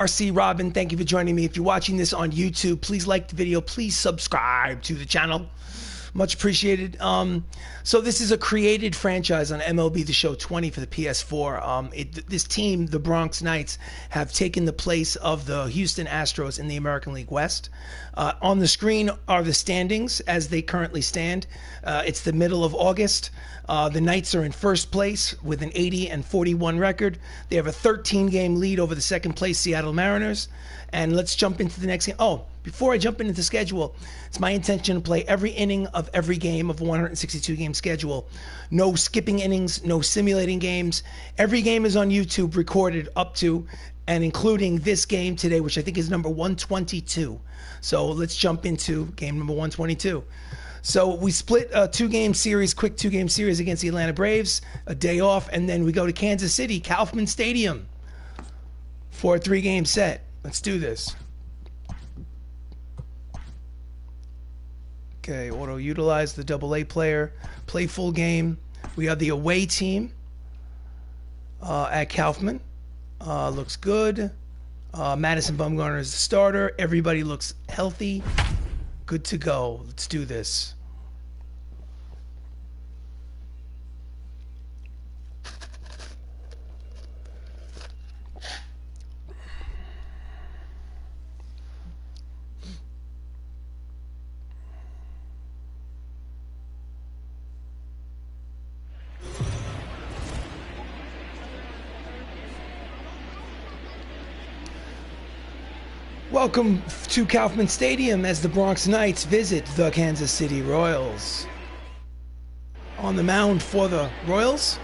RC Robbin, thank you for joining me. If you're watching this on YouTube, please like the video. Please subscribe to the channel. Much appreciated. So this is a created franchise on MLB The Show 20 for the PS4. This team, the Bronx Knights, have taken the place of the Houston Astros in the American League West. On the screen are the standings as they currently stand. It's the middle of August. The Knights are in first place with an 80-41 record. They have a 13-game lead over the second place Seattle Mariners. And let's jump into the next game. Oh, before I jump into the schedule, it's my intention to play every inning of every game of a 162-game schedule. No skipping innings, no simulating games. Every game is on YouTube, recorded up to and including this game today, which I think is number 122. So let's jump into game number 122. So we split a quick two-game series against the Atlanta Braves, a day off, and then we go to Kansas City, Kauffman Stadium, for a three-game set. Let's do this. Okay, auto-utilize the AA player, play full game. We have the away team at Kauffman. Looks good. Madison Bumgarner is the starter. Everybody looks healthy. Good to go. Let's do this. Welcome to Kauffman Stadium as the Bronx Knights visit the Kansas City Royals. On the mound for the Royals,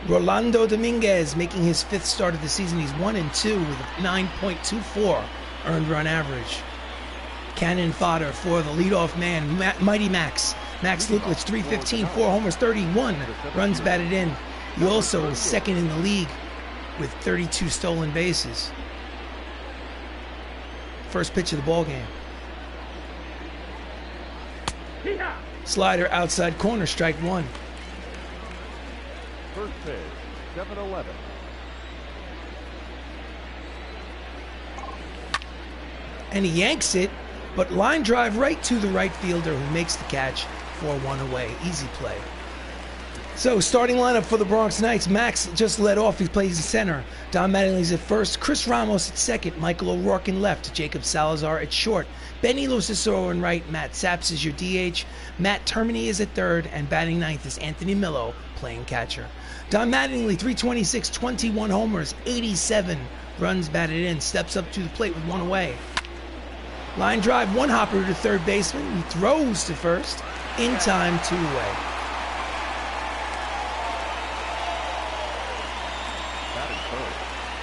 Rolando Dominguez making his fifth start of the season. He's 1-2 with a 9.24 earned run average. Cannon fodder for the leadoff man, Mighty Max. Max Luklich, 315, 4 homers, 31 runs batted in. He also is second in the league with 32 stolen bases. First pitch of the ball game. Slider outside corner, strike one. First pitch, 7-11. And he yanks it, but line drive right to the right fielder who makes the catch for one away. Easy play. So, starting lineup for the Bronx Knights. Max just led off. He plays in center. Don Mattingly's at first. Chris Ramos at second. Michael O'Rourke in left. Jacob Salazar at short. Benny Lucicero in right. Matt Saps is your DH. Matt Termini is at third. And batting ninth is Anthony Millo playing catcher. Don Mattingly, 326, 21 homers, 87 runs batted in. Steps up to the plate with one away. Line drive, one hopper to third baseman. He throws to first. In time, two away.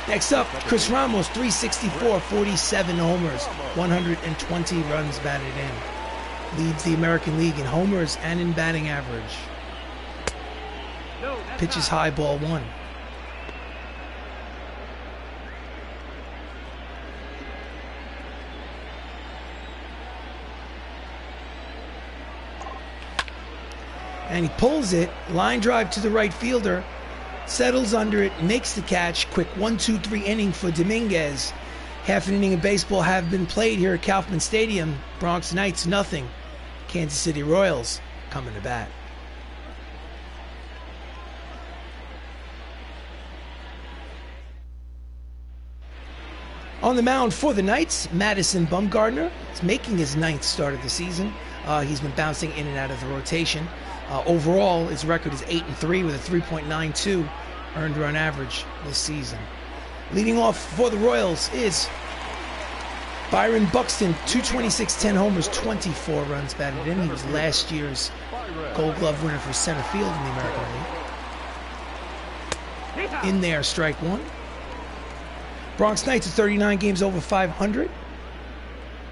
Next up, Chris Ramos, 364, 47 homers, 120 runs batted in. Leads the American League in homers and in batting average. Pitches high, ball one. And he pulls it, line drive to the right fielder. Settles under it, makes the catch. Quick 1-2-3 inning for Dominguez. Half an inning of baseball have been played here at Kauffman Stadium. Bronx Knights, nothing. Kansas City Royals coming to bat. On the mound for the Knights, Madison Bumgarner is making his ninth start of the season. He's been bouncing in and out of the rotation. Overall, his record is 8-3 with a 3.92 earned run average this season. Leading off for the Royals is Byron Buxton, 226, 10 homers, 24 runs batted in. He was last year's Gold Glove winner for center field in the American League. In there, strike one. Bronx Knights are 39 games over 500.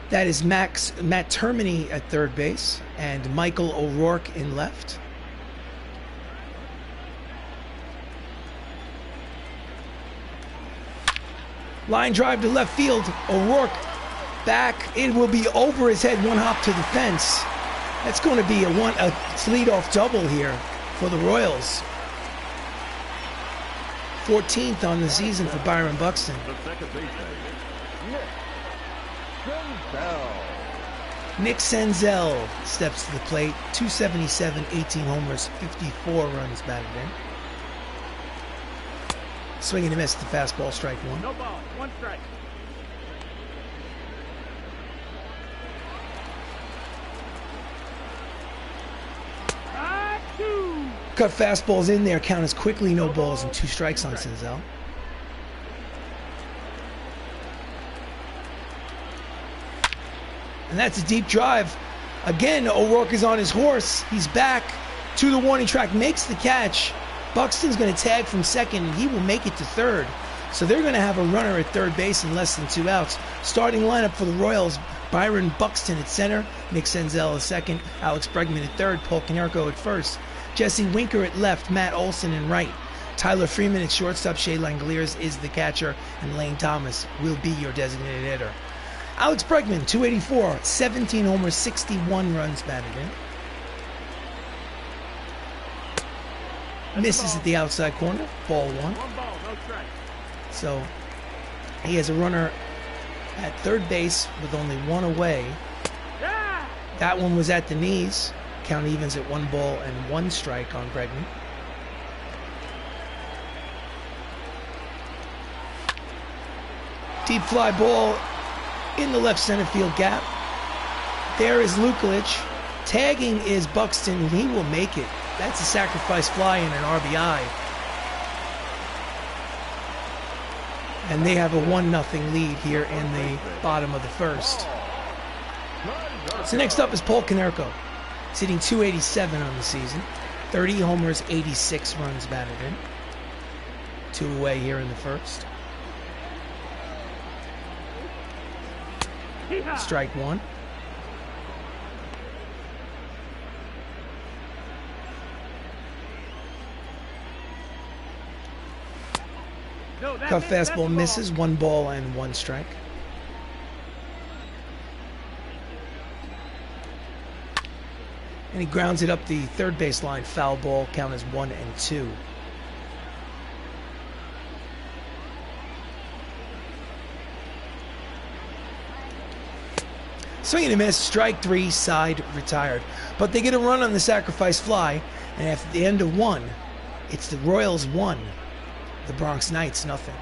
That is Matt Termini at third base and Michael O'Rourke in left. Line drive to left field. O'Rourke back. It will be over his head. One hop to the fence. That's going to be a leadoff double here for the Royals. 14th on the season for Byron Buxton. Nick Senzel steps to the plate. 277, 18 homers, 54 runs batted in. Swing and a miss at the fastball, strike one. No ball, one strike. Cut fastballs in there, count as quickly, no balls, and 2 strikes on Senzel. And that's a deep drive. Again, O'Rourke is on his horse. He's back to the warning track, makes the catch. Buxton's going to tag from second, and he will make it to third. So they're going to have a runner at third base in less than 2 outs. Starting lineup for the Royals, Byron Buxton at center, Nick Senzel at second, Alex Bregman at third, Paul Konerko at first, Jesse Winker at left, Matt Olson in right, Tyler Freeman at shortstop, Shea Langoliers is the catcher, and Lane Thomas will be your designated hitter. Alex Bregman, 284, 17 homers, 61 runs batted in. Misses at the outside corner, ball one. So he has a runner at third base with only 1 away. That one was at the knees. Count evens at 1 ball and 1 strike on Bregman. Deep fly ball in the left center field gap. There is Lukulich. Tagging is Buxton, and he will make it. That's a sacrifice fly and an RBI. And they have a 1-0 lead here in the bottom of the first. So next up is Paul Konerko. He's hitting 287 on the season. 30 homers, 86 runs batted in. 2 away here in the first. Strike one. Cut fastball misses, 1 ball and 1 strike. And he grounds it up the third base line. Foul ball, count as 1 and 2. Swing and a miss, strike 3, side retired. But they get a run on the sacrifice fly, and at the end of 1, it's the Royals 1, the Bronx Knights nothing.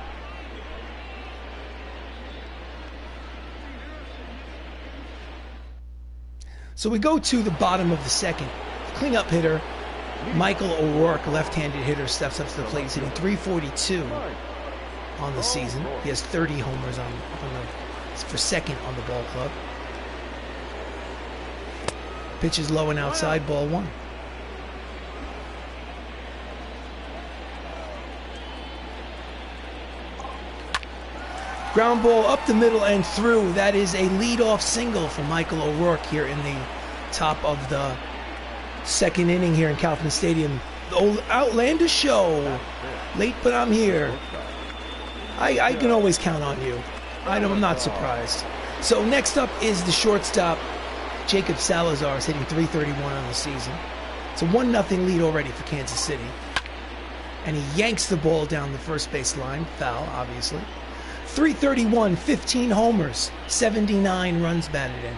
So we go to the bottom of the second. Cleanup hitter, Michael O'Rourke, left-handed hitter, steps up to the plate. He's hitting 342 on the season. He has 30 homers for second on the ball club. Pitches low and outside, ball 1. Ground ball up the middle and through. That is a leadoff single for Michael O'Rourke here in the top of the second inning here in Kauffman Stadium. The old Outlander show. Late, but I'm here. I can always count on you. I'm not surprised. So next up is the shortstop, Jacob Salazar, is hitting 331 on the season. It's a 1-0 lead already for Kansas City. And he yanks the ball down the first base line. Foul, obviously. 331, 15 homers, 79 runs batted in.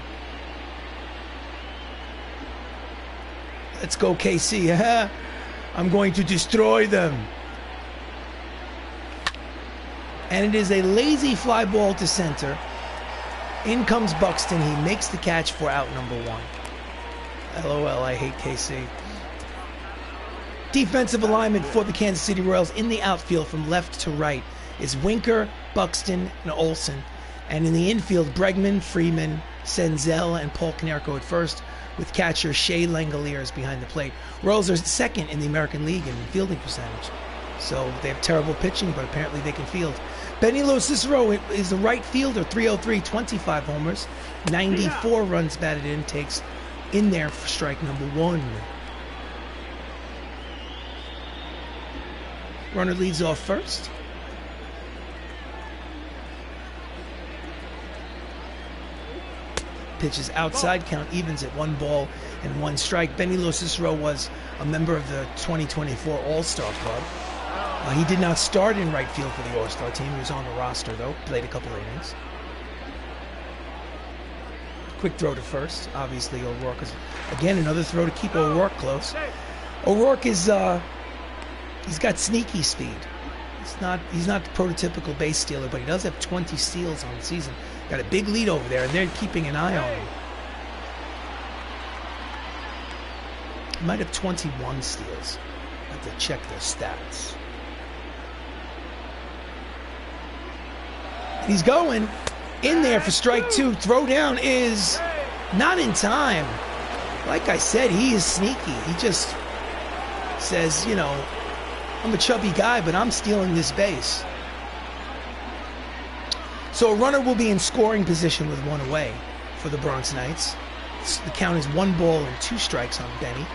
Let's go, KC. I'm going to destroy them. And it is a lazy fly ball to center. In comes Buxton. He makes the catch for out number 1. LOL, I hate KC. Defensive alignment for the Kansas City Royals in the outfield from left to right is Winker, Buxton, and Olson. And in the infield, Bregman, Freeman, Senzel, and Paul Konerko at first, with catcher Shea Langoliers behind the plate. Royals are second in the American League in fielding percentage. So they have terrible pitching, but apparently they can field. Benilo Cicero is the right fielder, 303, 25 homers, 94 runs batted in, takes in there for strike number 1. Runner leads off first. Pitches outside, count evens at 1 ball and 1 strike. Benilo Cicero was a member of the 2024 All-Star Club. He did not start in right field for the All-Star team. He was on the roster, though. Played a couple innings. Quick throw to first. Obviously, O'Rourke is, again, another throw to keep O'Rourke close. O'Rourke is, he's got sneaky speed. He's not the prototypical base stealer, but he does have 20 steals on the season. Got a big lead over there, and they're keeping an eye on him. He might have 21 steals. I have to check their stats. He's going in there for strike two. Throw down is not in time. Like I said, he is sneaky. He just says, you know, I'm a chubby guy, but I'm stealing this base. So a runner will be in scoring position with one away for the Bronx Knights. The count is 1 ball and 2 strikes on Benny.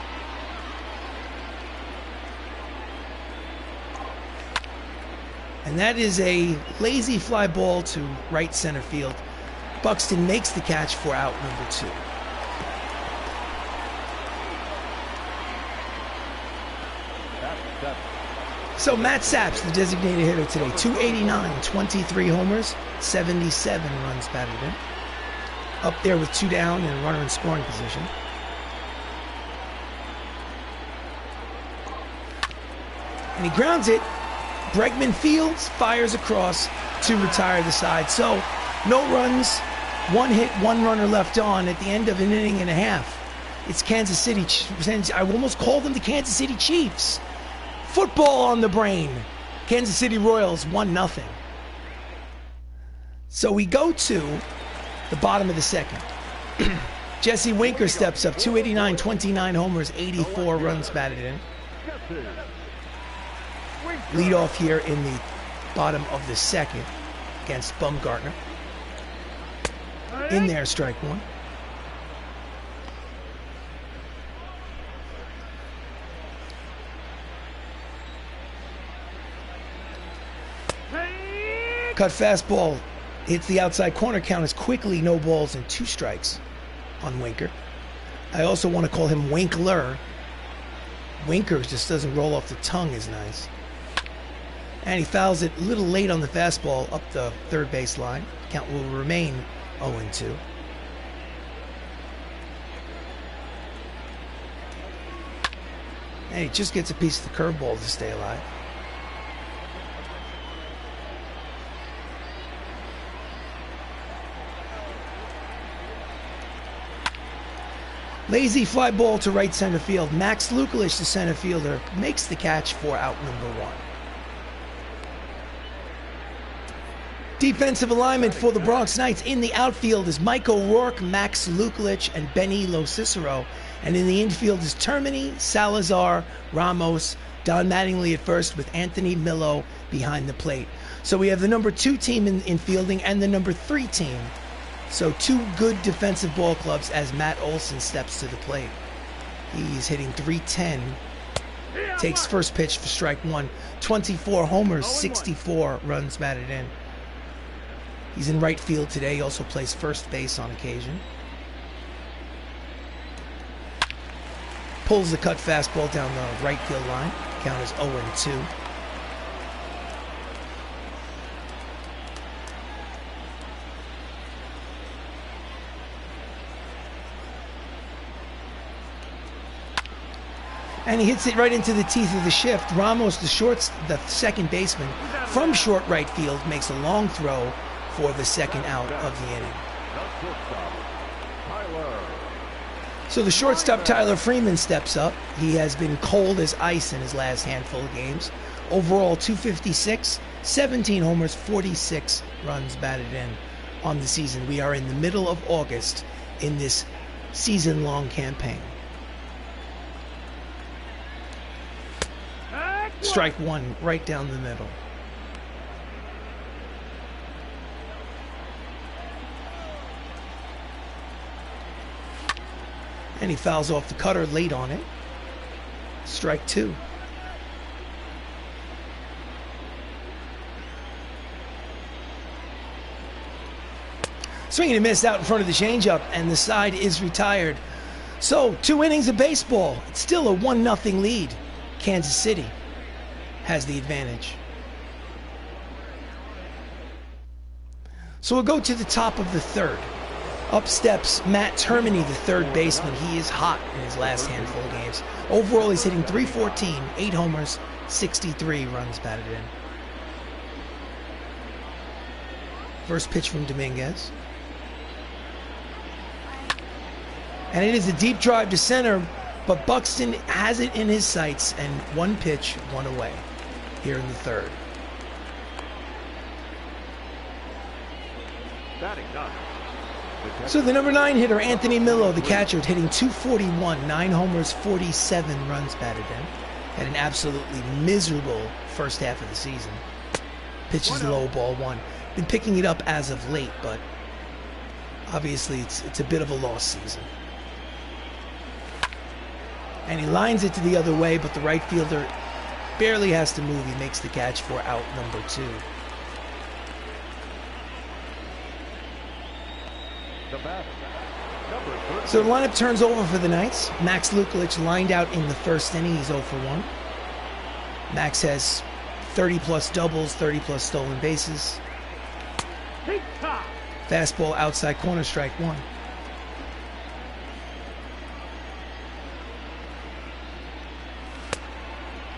And that is a lazy fly ball to right center field. Buxton makes the catch for out number 2. So Matt Saps, the designated hitter today, 289, 23 homers, 77 runs batted in. Up there with 2 down and a runner in scoring position. And he grounds it. Bregman fields, fires across to retire the side. So no runs, 1 hit, 1 runner left on at the end of an inning and a half. It's Kansas City. I almost called them the Kansas City Chiefs. Football on the brain. Kansas City Royals 1-0. So we go to the bottom of the second. Jesse Winker steps up, 289, 29 homers, 84 runs batted in. Lead off here in the bottom of the second against Bumgartner. In there, strike 1. Cut fastball hits the outside corner. Count is quickly no balls and 2 strikes on Winker. I also want to call him Winkler. Winker just doesn't roll off the tongue as nice. And he fouls it a little late on the fastball up the third base line. Count will remain 0-2. And he just gets a piece of the curveball to stay alive. Lazy fly ball to right center field. Max Lukulich, the center fielder, makes the catch for out number 1. Defensive alignment for the Bronx Knights in the outfield is Mike O'Rourke, Max Lukulich, and Benny Locicero. And in the infield is Termini, Salazar, Ramos, Don Mattingly at first with Anthony Millo behind the plate. So we have the number 2 team in fielding and the number 3 team. So 2 good defensive ball clubs as Matt Olson steps to the plate. He's hitting .310. Takes first pitch for strike 1. 24 homers, 64 runs batted in. He's in right field today. He also plays first base on occasion. Pulls the cut fastball down the right field line. Count is 0-2. And he hits it right into the teeth of the shift. Ramos, the second baseman, from short right field, makes a long throw for the second out of the inning. So the shortstop, Tyler Freeman, steps up. He has been cold as ice in his last handful of games. Overall, 256, 17 homers, 46 runs batted in on the season. We are in the middle of August in this season-long campaign. Strike 1 right down the middle. And he fouls off the cutter late on it. Strike 2. Swing and a miss out in front of the changeup, and the side is retired. So 2 innings of baseball. It's still a 1-0 lead. Kansas City has the advantage. So we'll go to the top of the third. Up steps Matt Termini, the third baseman. He is hot in his last handful of games. Overall, he's hitting .314, 8 homers, 63 runs batted in. First pitch from Dominguez. And it is a deep drive to center, but Buxton has it in his sights, and one pitch, one away here in the third. So the number 9 hitter, Anthony Millo, the catcher, hitting .241, 9 homers, 47 runs batted in. Had an absolutely miserable first half of the season. Pitches low, ball 1. Been picking it up as of late, but obviously it's a bit of a lost season. And he lines it to the other way, but the right fielder barely has to move. He makes the catch for out number 2. So the lineup turns over for the Knights. Max Lukulich lined out in the first inning. He's 0 for 1. Max has 30-plus doubles, 30-plus stolen bases. Fastball outside corner, strike 1.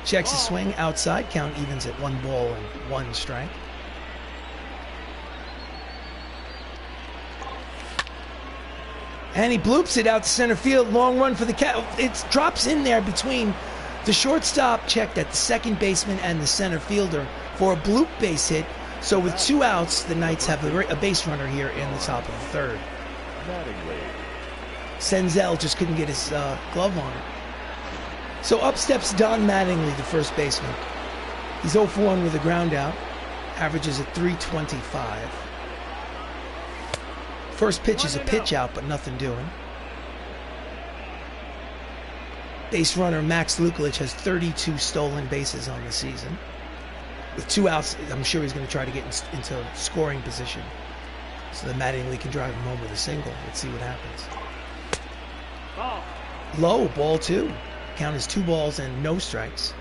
Checks his swing outside. Count evens at 1 ball and 1 strike. And he bloops it out to center field. Long run for the cat. It drops in there between the shortstop checked at the second baseman and the center fielder for a bloop base hit. So with 2 outs, the Knights have a base runner here in the top of the third. Senzel just couldn't get his glove on it. So up steps Don Mattingly, the first baseman. He's 0 for 1 with a ground out. Averages at .325. First pitch is a pitch out, but nothing doing. Base runner Max Lukulich has 32 stolen bases on the season. With 2 outs, I'm sure he's going to try to get into scoring position so that Mattingly can drive him home with a single. Let's see what happens. Low, ball 2. Count is 2 balls and no strikes.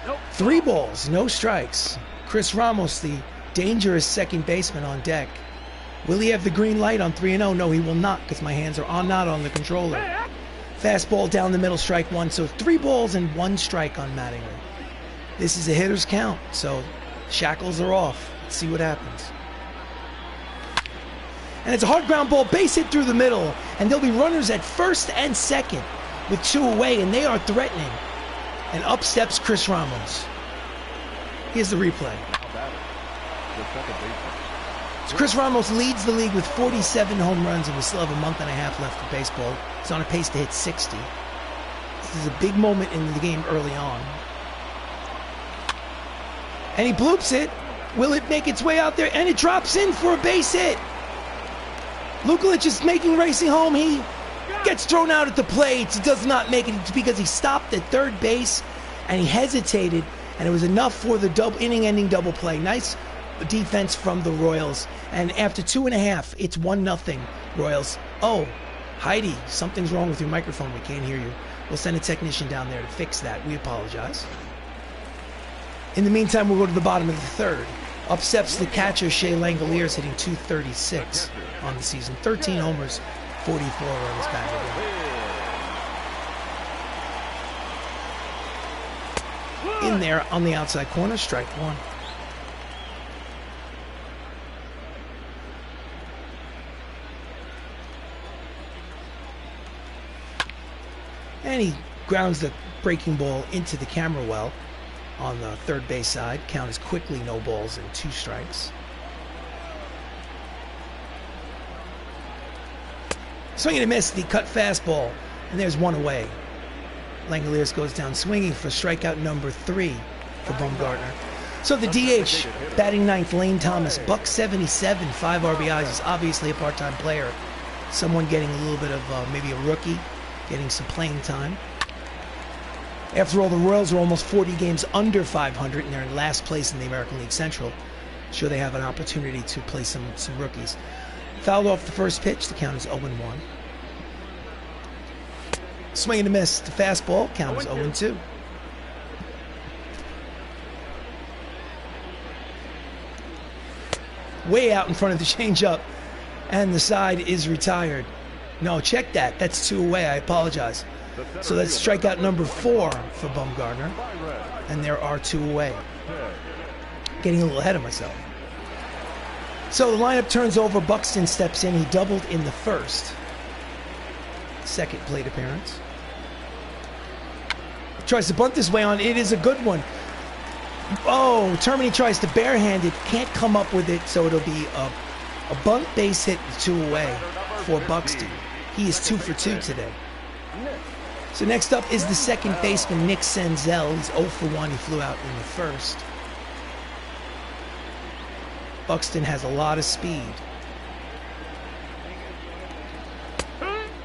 Nope. 3 balls, no strikes. Chris Ramos, the dangerous second baseman, on deck. Will he have the green light on 3-0? No, he will not, because my hands are not on the controller. Fastball down the middle, strike 1. So 3 balls and 1 strike on Mattingly. This is a hitter's count, so shackles are off. Let's see what happens. And it's a hard ground ball, base hit through the middle, and there'll be runners at first and second with 2 away, and they are threatening. And up steps Chris Ramos. Here's the replay. So Chris Ramos leads the league with 47 home runs, and we still have a month and a half left of baseball. He's on a pace to hit 60. This is a big moment in the game early on. And he bloops it. Will it make its way out there? And it drops in for a base hit. Lukulich is racing home. He gets thrown out at the plate. He does not make it. It's because he stopped at third base and he hesitated, and it was enough for the inning-ending double play. Nice defense from the Royals. And after 2.5, it's 1-0 Royals. Oh, Heidi, something's wrong with your microphone. We can't hear you. We'll send a technician down there to fix that. We apologize. In the meantime, we'll go to the bottom of the third. Up steps the catcher, Shea Langoliers, hitting .236 on the season. 13 homers, 44 runs batted in. In there on the outside corner, strike 1. And he grounds the breaking ball into the camera well. On the third base side, count is quickly no balls and 2 strikes. Swing and a miss, the cut fastball, and there's 1 away. Langoliers goes down swinging for strikeout number 3 for Bumgarner. So the DH, batting 9th, Lane Thomas, $177, 5 RBIs, is obviously a part-time player. Someone getting a little bit of maybe a rookie, getting some playing time. After all, the Royals are almost 40 games under 500, and they're in last place in the American League Central. Sure, they have an opportunity to play some rookies. Fouled off the first pitch. The count is 0-1. Swing and a miss. The fastball. Count is 0-2. Way out in front of the changeup. And the side is retired. No, check that. That's 2 away. I apologize. So that's strikeout number 4 for Bumgarner. And there are 2 away. Getting a little ahead of myself. So the lineup turns over. Buxton steps in. He doubled in the first. Second plate appearance. Tries to bunt this way on. It is a good one. Oh, Termini tries to barehand it. Can't come up with it, so it'll be a bunt base hit with 2 away for Buxton. He is 2 for 2 today. So next up is the second baseman, Nick Senzel. He's 0 for 1. He flew out in the first. Buxton has a lot of speed.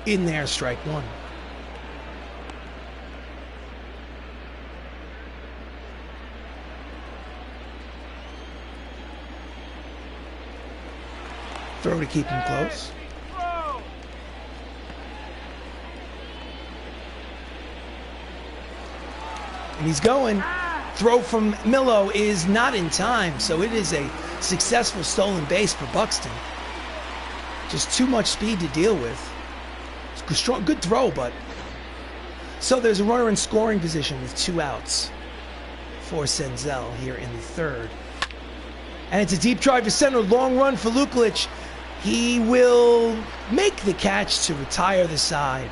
In there, strike 1. Throw to keep him close. And he's going. Throw from Millo is not in time, so it is a successful stolen base for Buxton. Just too much speed to deal with. It's a good throw, but... So there's a runner in scoring position with 2 outs for Senzel here in the third. And it's a deep drive to center, long run for Luklich. He will make the catch to retire the side.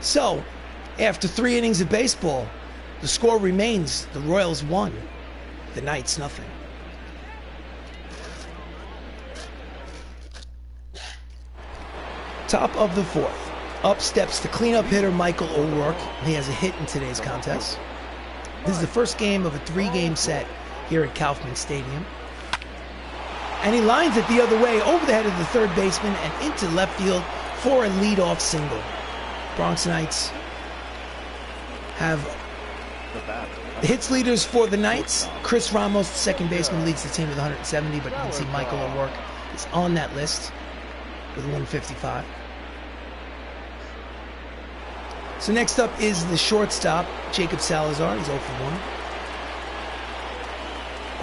So, after 3 innings of baseball, the score remains the Royals 1, the Knights nothing. Top of the 4th. Up steps the cleanup hitter Michael O'Rourke. He has a hit in today's contest. This is the first game of a 3-game set here at Kaufman Stadium. And he lines it the other way over the head of the third baseman and into left field for a leadoff single. Bronx Knights have the hits leaders for the Knights. Chris Ramos, the second baseman, leads the team with 170, but you can see Michael O'Rourke is on that list with 155. So next up is the shortstop, Jacob Salazar. He's 0 for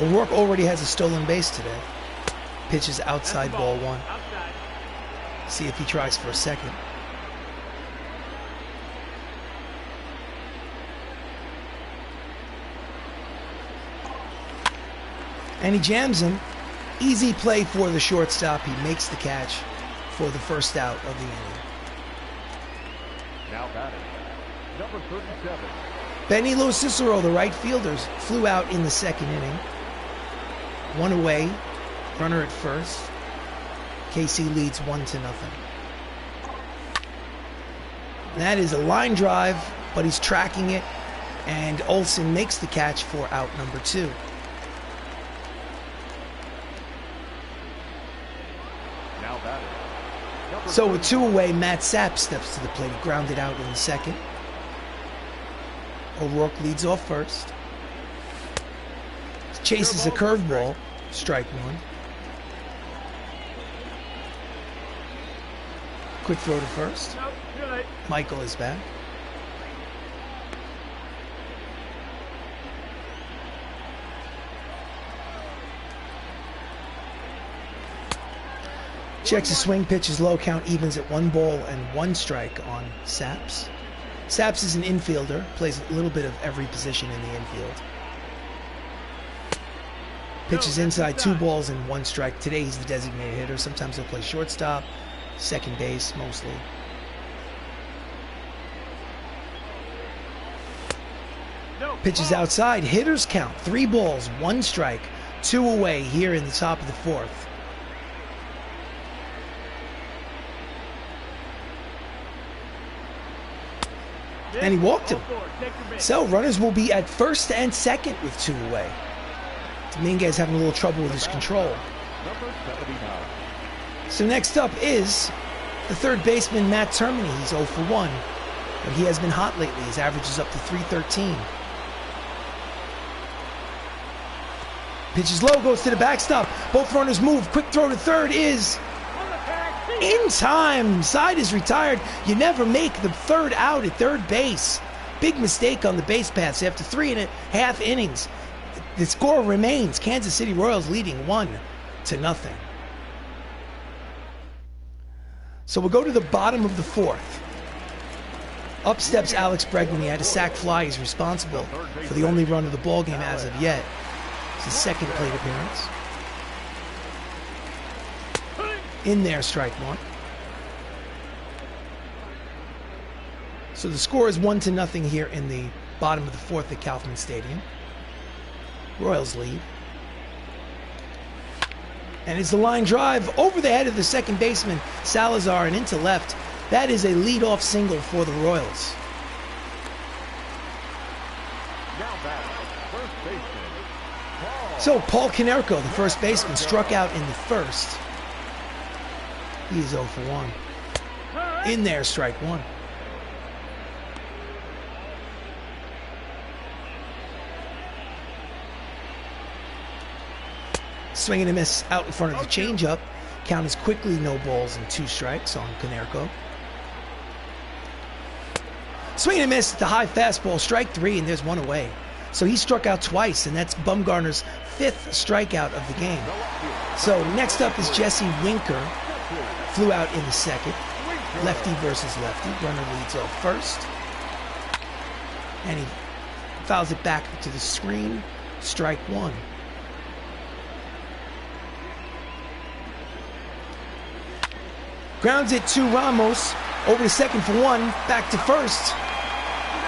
1. O'Rourke already has a stolen base today. Pitches outside ball 1. See if he tries for a second. And he jams him. Easy play for the shortstop. He makes the catch for the first out of the inning. Now batting, number 37. Benny Cicero, the right fielder, flew out in the second inning. 1 away. Runner at first. KC leads 1-0. That is a line drive, but he's tracking it, and Olsen makes the catch for out number 2. Now batting, So with 2 away, Matt Sapp steps to the plate. He grounded out in the second. O'Rourke leads off first. Chases a curveball. Strike 1. Quick throw to first. Michael is back. Checks his swing, pitch is low, count evens at 1 ball and 1 strike on Saps. Saps is an infielder, plays a little bit of every position in the infield. Pitches inside, 2 balls and 1 strike. Today he's the designated hitter. Sometimes he'll play shortstop, second base mostly. Pitches outside, hitters count, 3 balls, 1 strike, 2 away here in the top of the 4th. And he walked him. So runners will be at first and second with 2 away. Dominguez having a little trouble with his control. So next up is the third baseman, Matt Termini. He's 0 for 1, but he has been hot lately. His average is up to 313. Pitches low, goes to the backstop. Both runners move. Quick throw to third is In time, side is retired. You never make the third out at third base. Big mistake on the base paths after 3.5 innings. The score remains Kansas City Royals leading 1-0. So we'll go to the bottom of the fourth. Up steps Alex Bregman. He had a sac fly. He's responsible for the only run of the ball game as of yet. It's his second plate appearance. In there, strike one. So the score is 1-0 here in the bottom of the fourth at Kaufman Stadium. Royals lead. And it's the line drive over the head of the second baseman, Salazar, and into left. That is a leadoff single for the Royals. Now back, first baseman, Paul. So Paul Konerko, the first baseman, struck out in the first. He is 0 for 1. In there, strike one. Swing and a miss out in front of the changeup. Count is quickly no balls and 2 strikes on Konerko. Swing and a miss, the high fastball, strike 3, and there's 1 away. So he struck out twice, and that's Bumgarner's 5th strikeout of the game. So next up is Jesse Winker. Flew out in the second. Lefty versus lefty. Runner leads off first. And he fouls it back to the screen. Strike 1. Grounds it to Ramos. Over to second for 1. Back to first.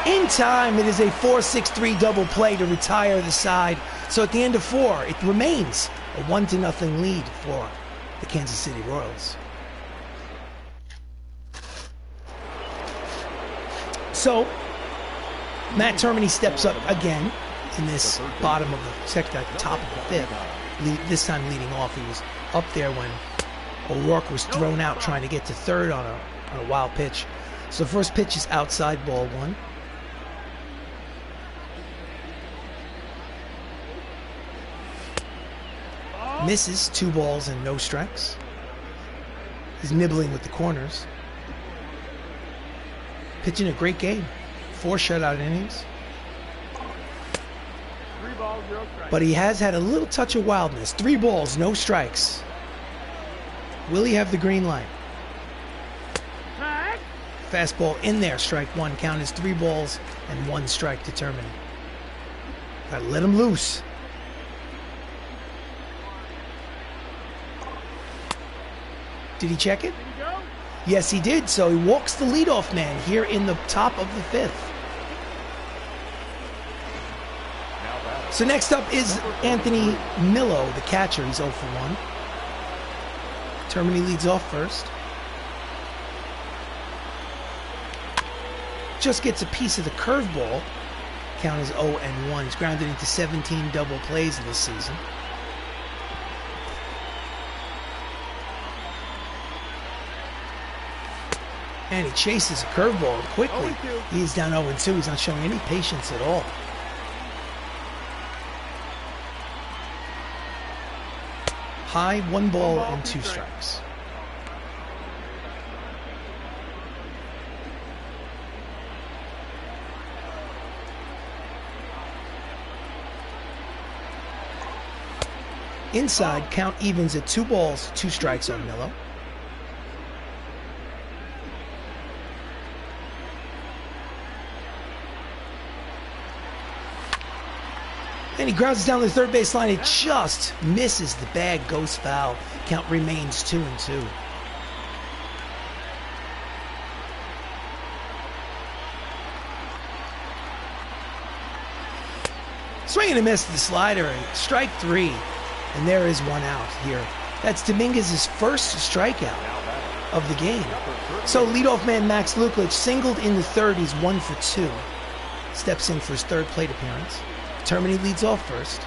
In time, it is a 4-6-3 double play to retire the side. So at the end of 4, it remains a 1-0 lead for the Kansas City Royals. So Matt Termini steps up again in this bottom of the second, at the top of the fifth. This time leading off. He was up there when O'Rourke was thrown out trying to get to third on a wild pitch. So the first pitch is outside, ball 1. Misses, 2 balls and no strikes. He's nibbling with the corners. Pitching a great game. 4 shutout innings. 3 balls, 0 strikes. But he has had a little touch of wildness. 3 balls, no strikes. Will he have the green light? Fastball in there, strike 1. Count is 3 balls and 1 strike to terminate. Gotta let him loose. Did he check it? Yes, he did. So he walks the leadoff man here in the top of the 5th. So next up is Anthony Millo, the catcher. He's 0 for 1. Termini leads off first. Just gets a piece of the curveball. Count is 0-1. He's grounded into 17 double plays this season. And he chases a curveball quickly. He's down 0-2. He's not showing any patience at all. High, 1 ball and 2 strikes. Inside, count evens at 2 balls, 2 strikes on Millo. And he grounds it down the third base line. It just misses the bag, goes foul. Count remains 2-2. Swing and a miss to the slider. Strike 3. And there is 1 out here. That's Dominguez's first strikeout of the game. So leadoff man Max Luklich singled in the third. He's 1 for 2. Steps in for his 3rd plate appearance. Termini leads off first.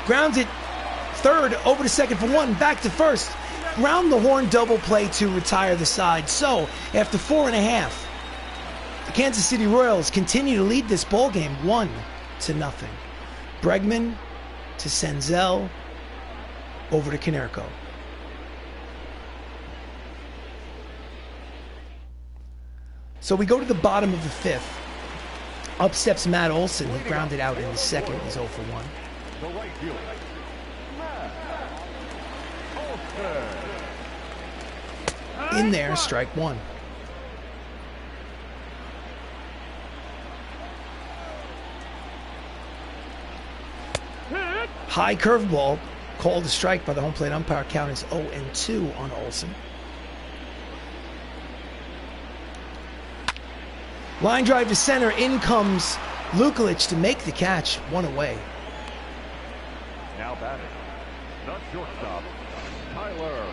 Grounds it third, over to second for 1, back to first. Round the horn double play to retire the side. So after 4.5, the Kansas City Royals continue to lead this ball game 1-0. Bregman to Senzel over to Konerko. So we go to the bottom of the fifth. Up steps Matt Olson. He grounded out in the second. He's 0 for 1. The right fielder, Matt Olson. In there, strike 1. High curveball, called a strike by the home plate umpire. Count is 0-2 on Olson. Line drive to center. In comes Lukalic to make the catch. 1 away. Now batting, the shortstop, Tyler.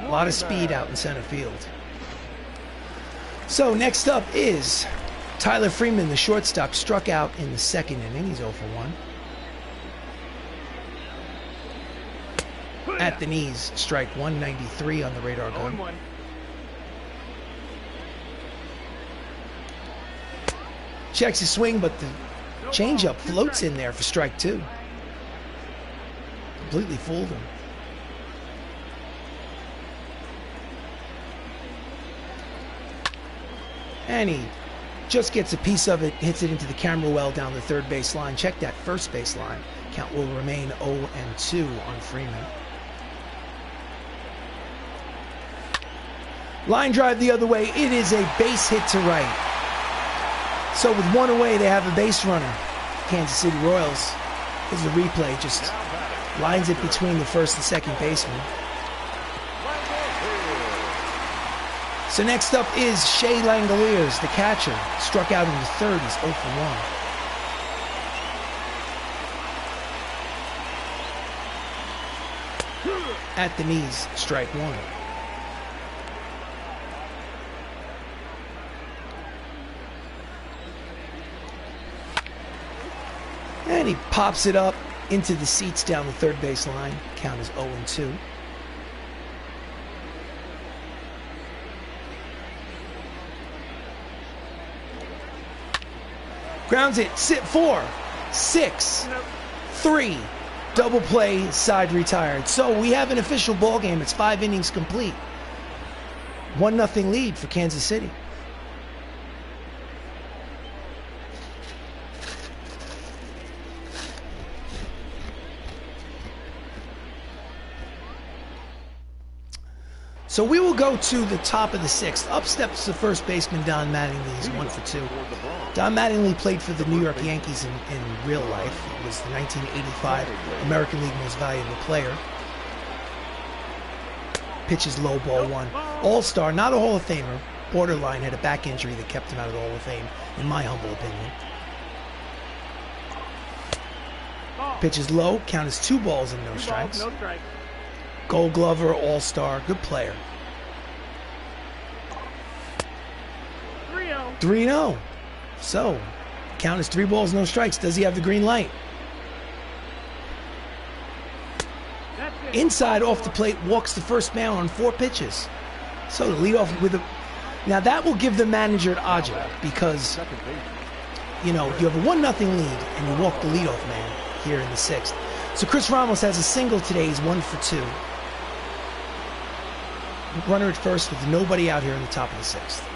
A lot of speed out in center field. So next up is Tyler Freeman, the shortstop, struck out in the second inning. He's 0 for 1. At the knees, strike 193 on the radar gun. 0-1. Checks his swing, but the changeup floats in there for strike 2. Completely fooled him. And he just gets a piece of it, hits it into the camera well down the third base line. Check that first base line. Count will remain 0-2 on Freeman. Line drive the other way. It is a base hit to right. So with 1 away, they have a base runner. Kansas City Royals. Is the replay. Just lines it between the first and second baseman. So next up is Shea Langoliers, the catcher. Struck out in the third. He's 0 for 1. At the knees, strike 1. And he pops it up into the seats down the third base line. Count is 0-2. Grounds it. Sit 4, 6, 3. Double play, side retired. So we have an official ball game. It's 5 innings complete. 1-0 lead for Kansas City. So we will go to the top of the 6th. Up steps the first baseman, Don Mattingly. He's 1 for 2. Don Mattingly played for the New York Yankees in real life. He was the 1985 American League Most Valuable Player. Pitches low, ball 1. All-star, not a Hall of Famer. Borderline, had a back injury that kept him out of the Hall of Fame, in my humble opinion. Pitches low, count is 2 balls and no strikes. Gold Glover, All-Star, good player. 3-0. So, count is 3 balls, no strikes. Does he have the green light? Inside off the plate, walks the first man on 4 pitches. So to lead off with a... Now that will give the manager an odd job because, you know, you have a 1-0 lead and you walk the leadoff man here in the 6th. So Chris Ramos has a single today. He's 1 for 2. Runner at first with nobody out here in the top of the 6th.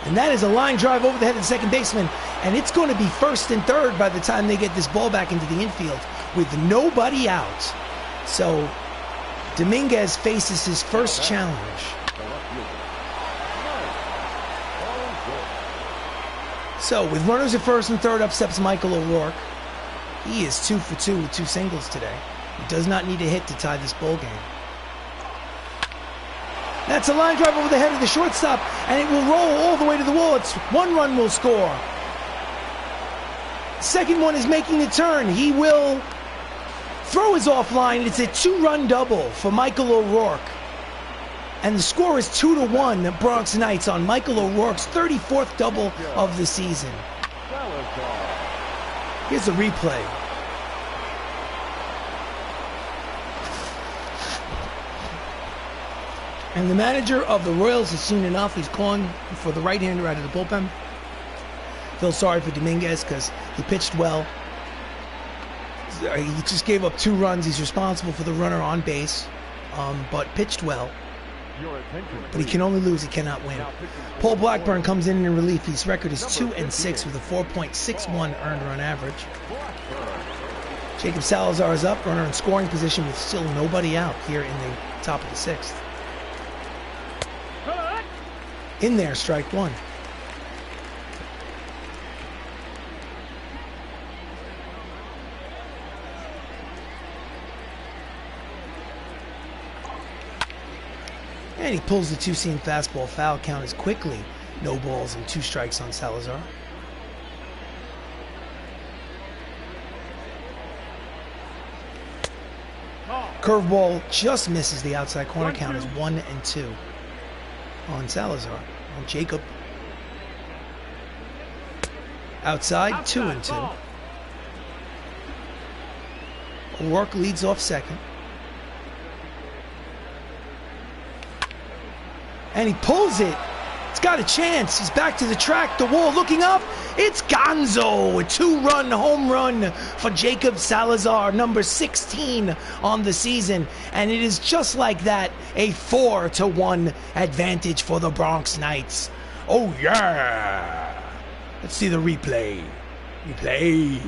And that is a line drive over the head of the second baseman. And it's going to be first and third by the time they get this ball back into the infield with nobody out. So Dominguez faces his first challenge. So with runners at first and third, up steps Michael O'Rourke. He is 2 for 2 with 2 singles today. He does not need a hit to tie this ball game. That's a line drive over the head of the shortstop, and it will roll all the way to the wall. It's 1 run will score. Second one is making a turn. He will throw his offline. It's a 2-run double for Michael O'Rourke. And the score is 2-1, the Bronx Knights on Michael O'Rourke's 34th double of the season. Here's the replay. And the manager of the Royals has seen enough. He's calling for the right-hander out of the bullpen. Feel sorry for Dominguez because he pitched well. he just gave up 2 runs. He's responsible for the runner on base, but pitched well. But he can only lose, he cannot win. Paul Blackburn comes in relief. His record is 2-6 with a 4.61 earned run average. Jacob Salazar is up, runner in scoring position with still nobody out here in the top of the 6th. In there, strike 1. And he pulls the 2-seam fastball. Foul count is quickly no balls and 2 strikes on Salazar. Curveball just misses the outside corner. Count is 1-2 on Salazar. On Jacob. Outside, 2-2. O'Rourke leads off second. And he pulls it. It's got a chance. He's back to the track. The wall looking up. It's Gonzo. A 2-run home run for Jacob Salazar, number 16 on the season. And it is just like that, a 4-1 advantage for the Bronx Knights. Oh, yeah. Let's see the replay. Replay.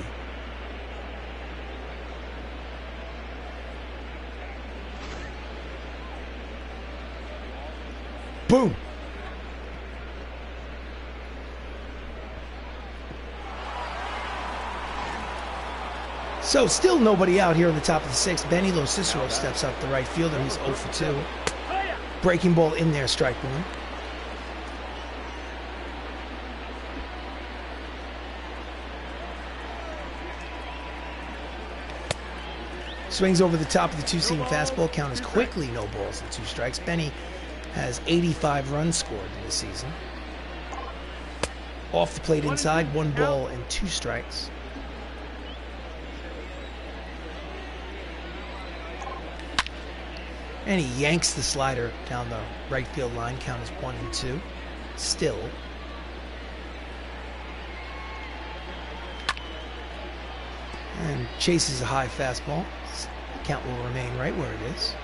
Boom. So still nobody out here on the top of the 6th. Benny Cicero steps up, the right fielder. He's 0 for 2. Breaking ball in there, strike 1. Swings over the top of the 2-seam fastball. Count is quickly no balls and 2 strikes. Benny has 85 runs scored in this season. Off the plate inside, 1 ball and 2 strikes. And he yanks the slider down the right field line. Count is 1-2. Still. And chases a high fastball. Count will remain right where it is.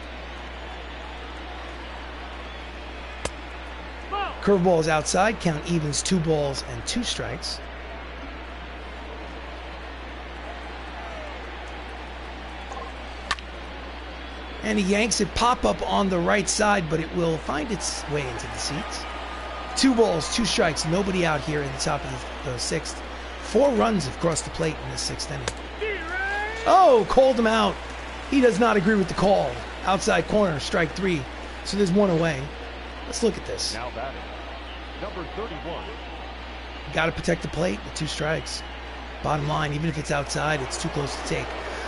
Curveball is outside. Count evens 2 balls and 2 strikes. And he yanks it pop up on the right side, but it will find its way into the seats. 2 balls, 2 strikes. Nobody out here in the top of the 6th. 4 runs have crossed the plate in the 6th inning. Oh, called him out. He does not agree with the call. Outside corner, strike 3. So there's 1 away. Let's look at this. Now batting, number 31. Got to protect the plate with 2 strikes. Bottom line, even if it's outside, it's too close to take.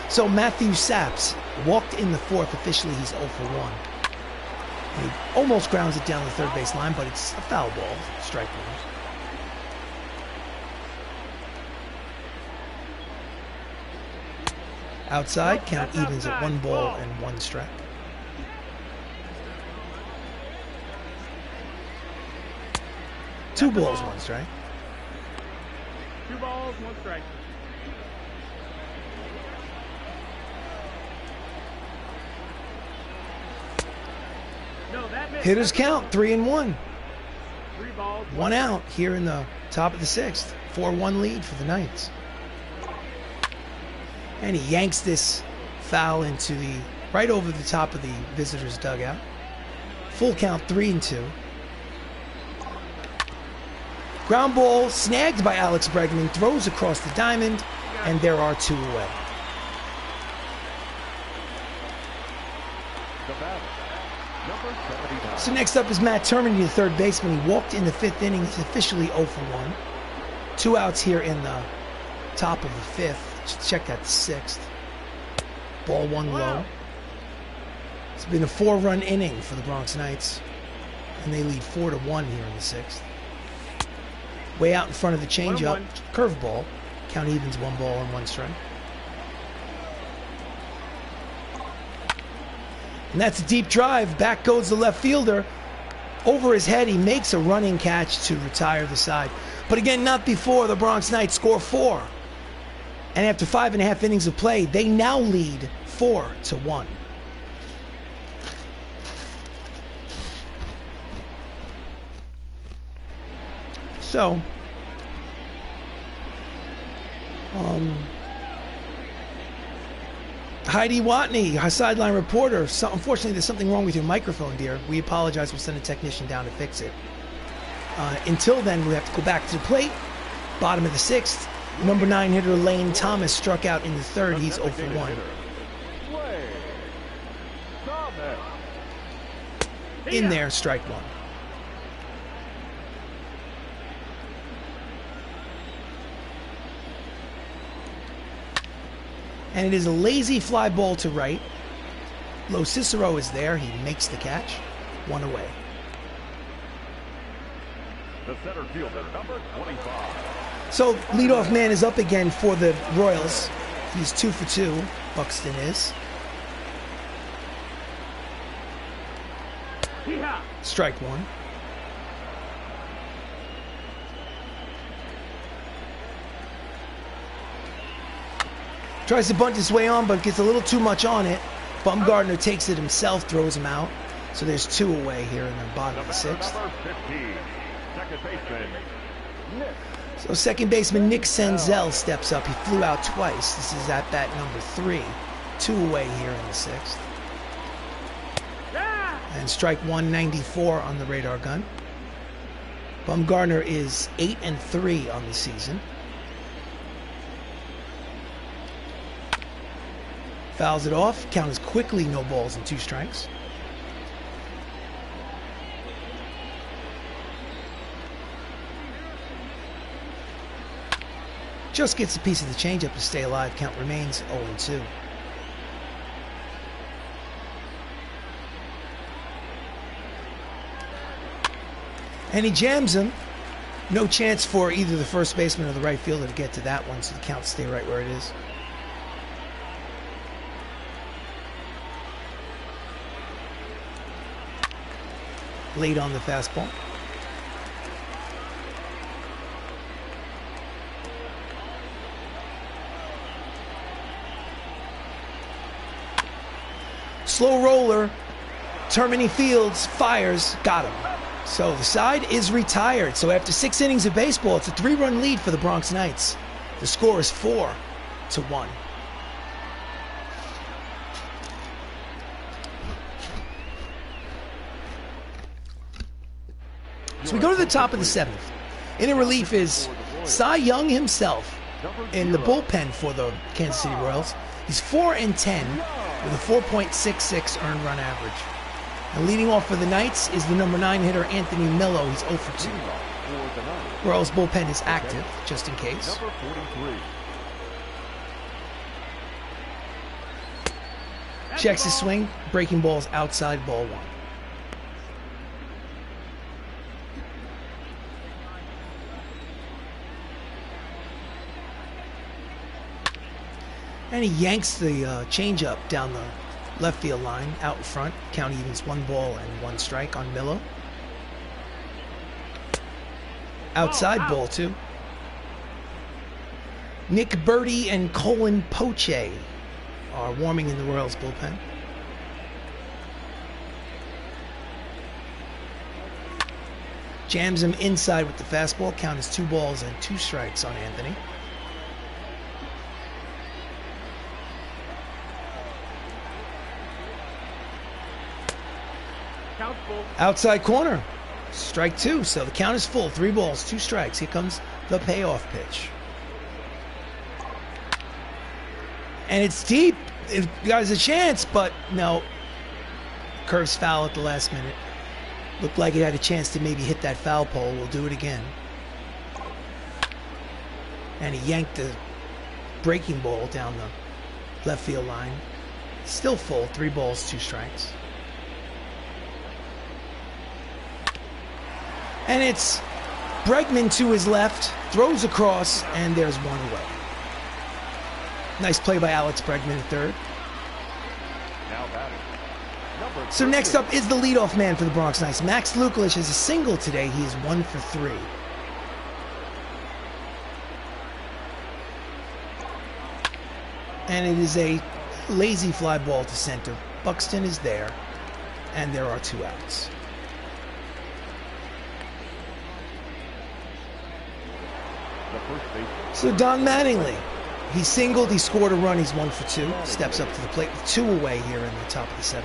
So Matthew Saps walked in the 4th. Officially, he's 0 for 1. And he almost grounds it down the third base line, but it's a foul ball. Strike 1. Outside, count evens at 1 ball and 1 strike. Two balls, 1 strike. 2 balls, 1 strike. No, that missed. Hitters count 3-1. 3 balls, 1 out here in the top of the 6th. 4-1 lead for the Knights. And he yanks this foul into the right over the top of the visitors' dugout. Full count 3-2. Ground ball snagged by Alex Bregman, throws across the diamond, and there are 2 away. The batter, number 79. So next up is Matt Termini, the third baseman. He walked in the 5th inning. He's officially 0 for 1. 2 outs here in the top of the 5th. Let's check that 6th. Ball 1 low. It's been a 4-run inning for the Bronx Knights, and they lead 4-1 here in the 6th. Way out in front of the changeup, curveball. Count evens 1 ball and 1 strike. And that's a deep drive. Back goes the left fielder. Over his head, he makes a running catch to retire the side. But again, not before the Bronx Knights score 4. And after 5.5 innings of play, they now lead 4-1. So, Heidi Watney, our sideline reporter. So, unfortunately, there's something wrong with your microphone, dear. We apologize. We'll send a technician down to fix it. Until then, we have to go back to the plate. Bottom of the 6th. Number 9 hitter Lane Thomas struck out in the 3rd. He's 0 for 1. In there, strike 1. And it is a lazy fly ball to right. Lo Cicero is there. He makes the catch. 1 away. The center fielder, number 25. So, leadoff man is up again for the Royals. He's 2 for 2. Buxton is. Strike 1. Tries to bunt his way on, but gets a little too much on it. Bumgarner takes it himself, throws him out. So there's 2 away here in the bottom of the 6th. Number 15, second baseman, Nick. So second baseman Nick Senzel steps up. He flew out twice. This is at bat number 3. 2 away here in the 6th. And strike 194 on the radar gun. Bumgarner is 8-3 on the season. Fouls it off. Count is quickly no balls and 2 strikes. Just gets a piece of the changeup to stay alive. Count remains 0-2. And he jams him. No chance for either the first baseman or the right fielder to get to that one, so the count stay right where it is. Late on the fastball. Slow roller. Termini Fields fires. Got him. So the side is retired. So after 6 innings of baseball, it's a 3-run lead for the Bronx Knights. The score is 4-1. So we go to the top of the 7th. In relief is Cy Young himself in the bullpen for the Kansas City Royals. He's 4-10 with a 4.66 earned run average. And leading off for the Knights is the number 9 hitter Anthony Millo. He's 0 for 2. Royals bullpen is active, just in case. Number 43. Checks his swing. Breaking balls outside, ball 1. And he yanks the changeup down the left field line, out in front. Count evens 1 ball and 1 strike on Millo. Outside, ball 2. Nick Birdie and Colin Poche are warming in the Royals bullpen. Jams him inside with the fastball. Count is 2 balls and 2 strikes on Anthony. Outside corner, strike 2. So the count is full. 3 balls, 2 strikes. Here comes the payoff pitch. And it's deep. It got a chance, but no. Curves foul at the last minute. Looked like it had a chance to maybe hit that foul pole. We'll do it again. And he yanked the breaking ball down the left field line. Still full. 3 balls, 2 strikes. And it's Bregman to his left, throws across, and there's 1 away. Nice play by Alex Bregman at 3rd. Now batting. So next up is the leadoff man for the Bronx Knights. Max Lukulich has a single today. He is 1 for 3. And it is a lazy fly ball to center. Buxton is there, and there are 2 outs. So Don Mattingly, he singled, he scored a run, he's 1 for 2. Steps up to the plate with 2 away here in the top of the 7th.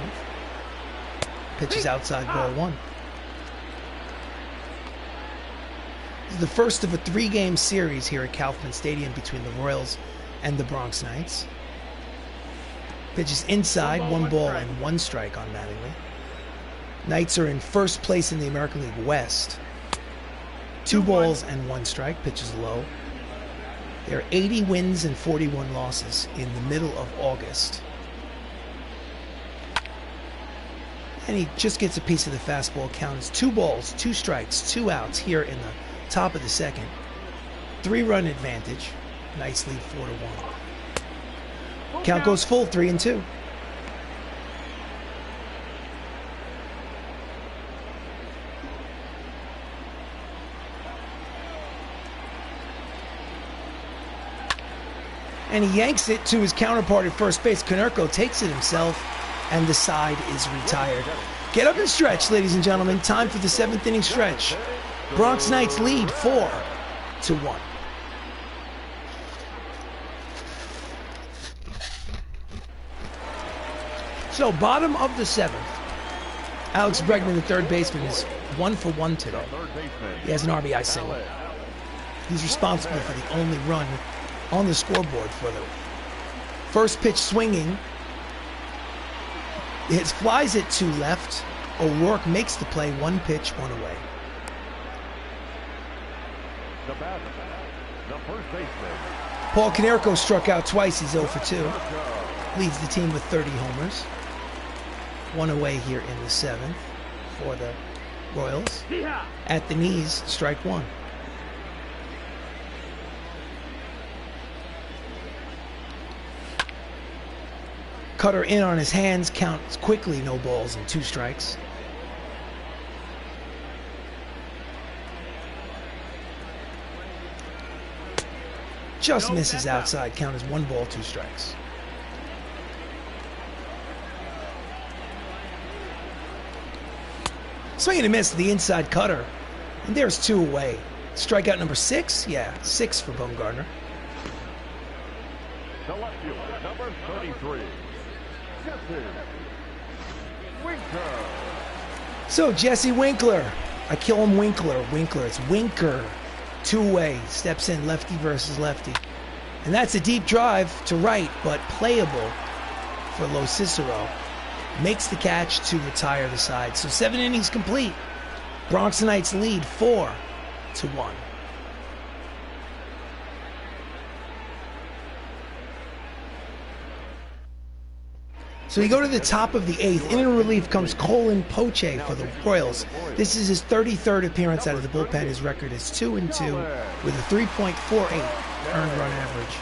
Pitches outside, ball 1. This is the first of a 3-game series here at Kaufman Stadium between the Royals and the Bronx Knights. Pitches inside, 1 ball and 1 strike on Mattingly. Knights are in first place in the American League West. 2 balls and 1 strike, pitches low. There are 80 wins and 41 losses in the middle of August. And he just gets a piece of the fastball. Count is 2 balls, 2 strikes, 2 outs here in the top of the 2nd. 3-run advantage. Nice lead, 4-1. Count goes full, 3-2. And he yanks it to his counterpart at first base. Konerko takes it himself, and the side is retired. Get up and stretch, ladies and gentlemen. Time for the 7th inning stretch. Bronx Knights lead 4-1. So, bottom of the 7th. Alex Bregman, the third baseman, is 1 for 1 today. He has an RBI single. He's responsible for the only run on the scoreboard for them. First pitch swinging. It flies it to left. O'Rourke makes the play. 1 pitch, 1 away. Paul Konerko struck out twice. He's 0 for 2. Leads the team with 30 homers. 1 away here in the 7th for the Royals. At the knees, strike 1. Cutter in on his hands, counts quickly, no balls and 2 strikes. Just misses outside, count is 1 ball, 2 strikes. Swing and a miss to the inside cutter, and there's 2 away. Strikeout number 6, yeah, 6 for Bumgarner. The left fielder, number 33. So Jesse Winkler, I kill him Winkler, it's Winker, 2 away, steps in, lefty versus lefty. And that's a deep drive to right, but playable for Lo Cicero. Makes the catch to retire the side. So 7 innings complete. Bronx Knights lead 4-1. So we go to the top of the 8th. In relief comes Colin Poche for the Royals. This is his 33rd appearance out of the bullpen. His record is 2-2 with a 3.48 earned run average.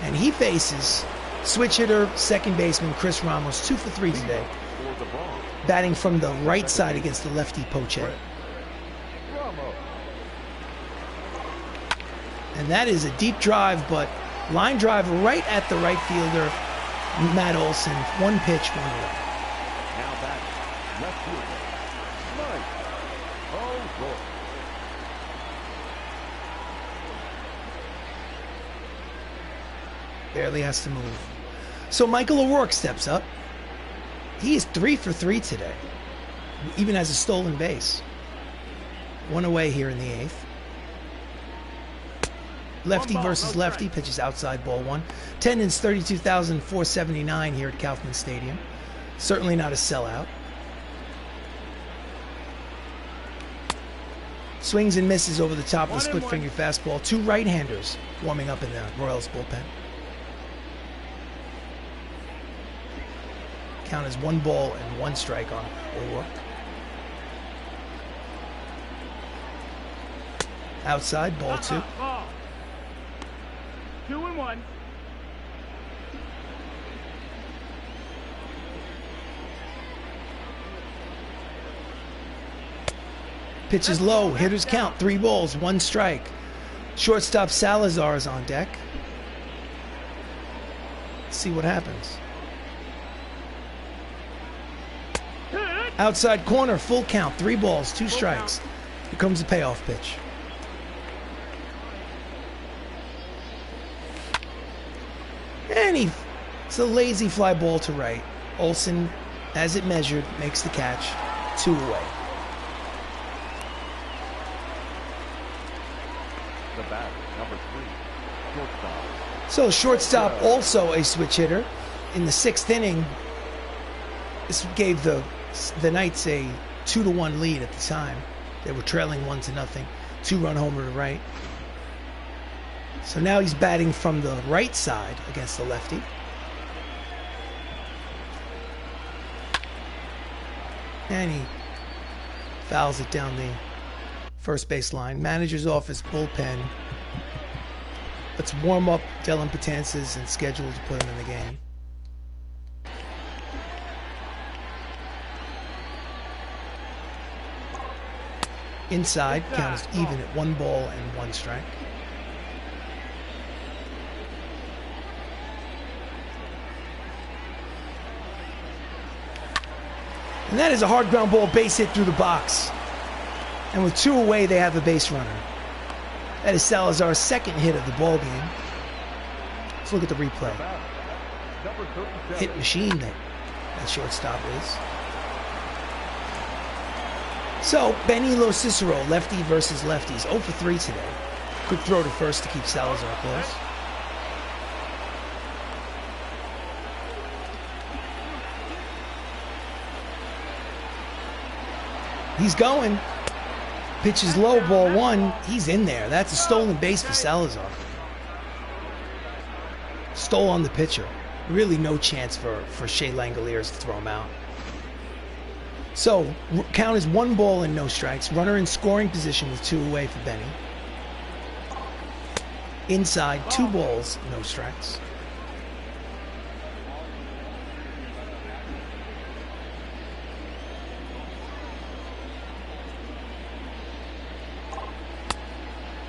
And he faces switch hitter, second baseman Chris Ramos, 2 for 3 today. Batting from the right side against the lefty Poche. And that is a deep drive, but line drive right at the right fielder, Matt Olson. 1 pitch, 1 away. Now back, left fielder, Mike O'Rourke. Barely has to move. So Michael O'Rourke steps up. He is 3 for 3 today. Even has a stolen base. 1 away here in the 8th. Lefty versus lefty, pitches outside, ball 1. Attendance 32,479 here at Kaufman Stadium. Certainly not a sellout. Swings and misses over the top of the split finger fastball. 2 right-handers warming up in the Royals bullpen. Count is 1 ball and 1 strike on O'Rourke. Outside, ball 2. 2-1. Pitches low, hitters count, 3 balls, 1 strike. Shortstop Salazar is on deck. see what happens. Outside corner, full count, 3 balls, 2 strikes. Here comes the payoff pitch. And it's a lazy fly ball to right. Olsen, as it measured, makes the catch. 2 away. The batter, number 3, shortstop. So shortstop, also a switch hitter. In the 6th inning, this gave the Knights a 2-1 lead at the time. They were trailing 1-0. 2-run homer to right. So now he's batting from the right side against the lefty. And he fouls it down the first base line. Manager's office, bullpen. Let's warm up Dylan Betances and schedule to put him in the game. Inside, count is even at 1 ball and 1 strike. And that is a hard ground ball, base hit through the box. And with 2 away, they have a base runner. That is Salazar's 2nd hit of the ball game. Let's look at the replay. Hit machine that shortstop is. So, Benny Lo Cicero, lefty versus lefties, 0 for 3 today. Quick throw to first to keep Salazar close. He's going. Pitch is low, ball 1. He's in there. That's a stolen base for Salazar. Stole on the pitcher. Really no chance for Shea Langoliers to throw him out. So, count is 1 ball and no strikes. Runner in scoring position with 2 away for Benny. Inside, 2 balls, no strikes.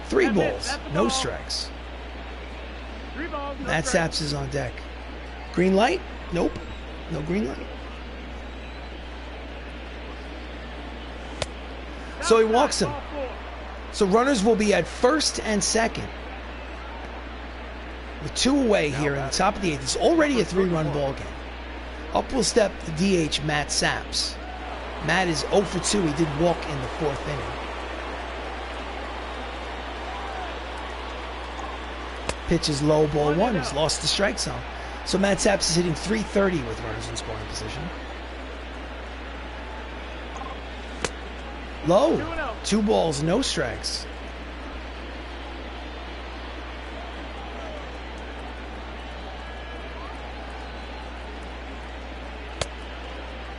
Three balls, no strikes. 3 balls, no Matt strikes. Saps is on deck. Green light? Nope. No green light. So he walks him. Ball 4. So runners will be at first and second. With 2 away here in the top of the 8th. It's already a 3-run ball game. Up will step the DH, Matt Saps. Matt is 0 for 2. He did walk in the 4th inning. Pitch is low, ball 1. He's lost the strike zone. So Matt Saps is hitting .330 with runners in scoring position. Low. 2 balls, no strikes.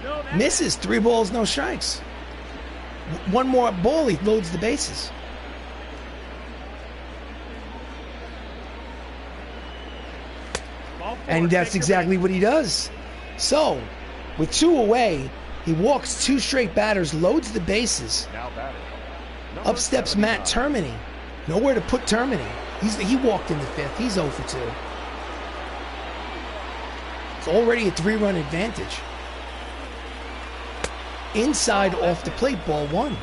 No, that Misses. 3 balls, no strikes. 1 more ball, he loads the bases. ball 4. And that's Take your exactly what he does. So, with 2 away, he walks 2 straight batters, loads the bases. Now batting. Up steps Matt Termini. Nowhere to put Termini. He walked in the 5th. He's 0 for 2. It's already a 3-run advantage. Inside off the plate, ball 1.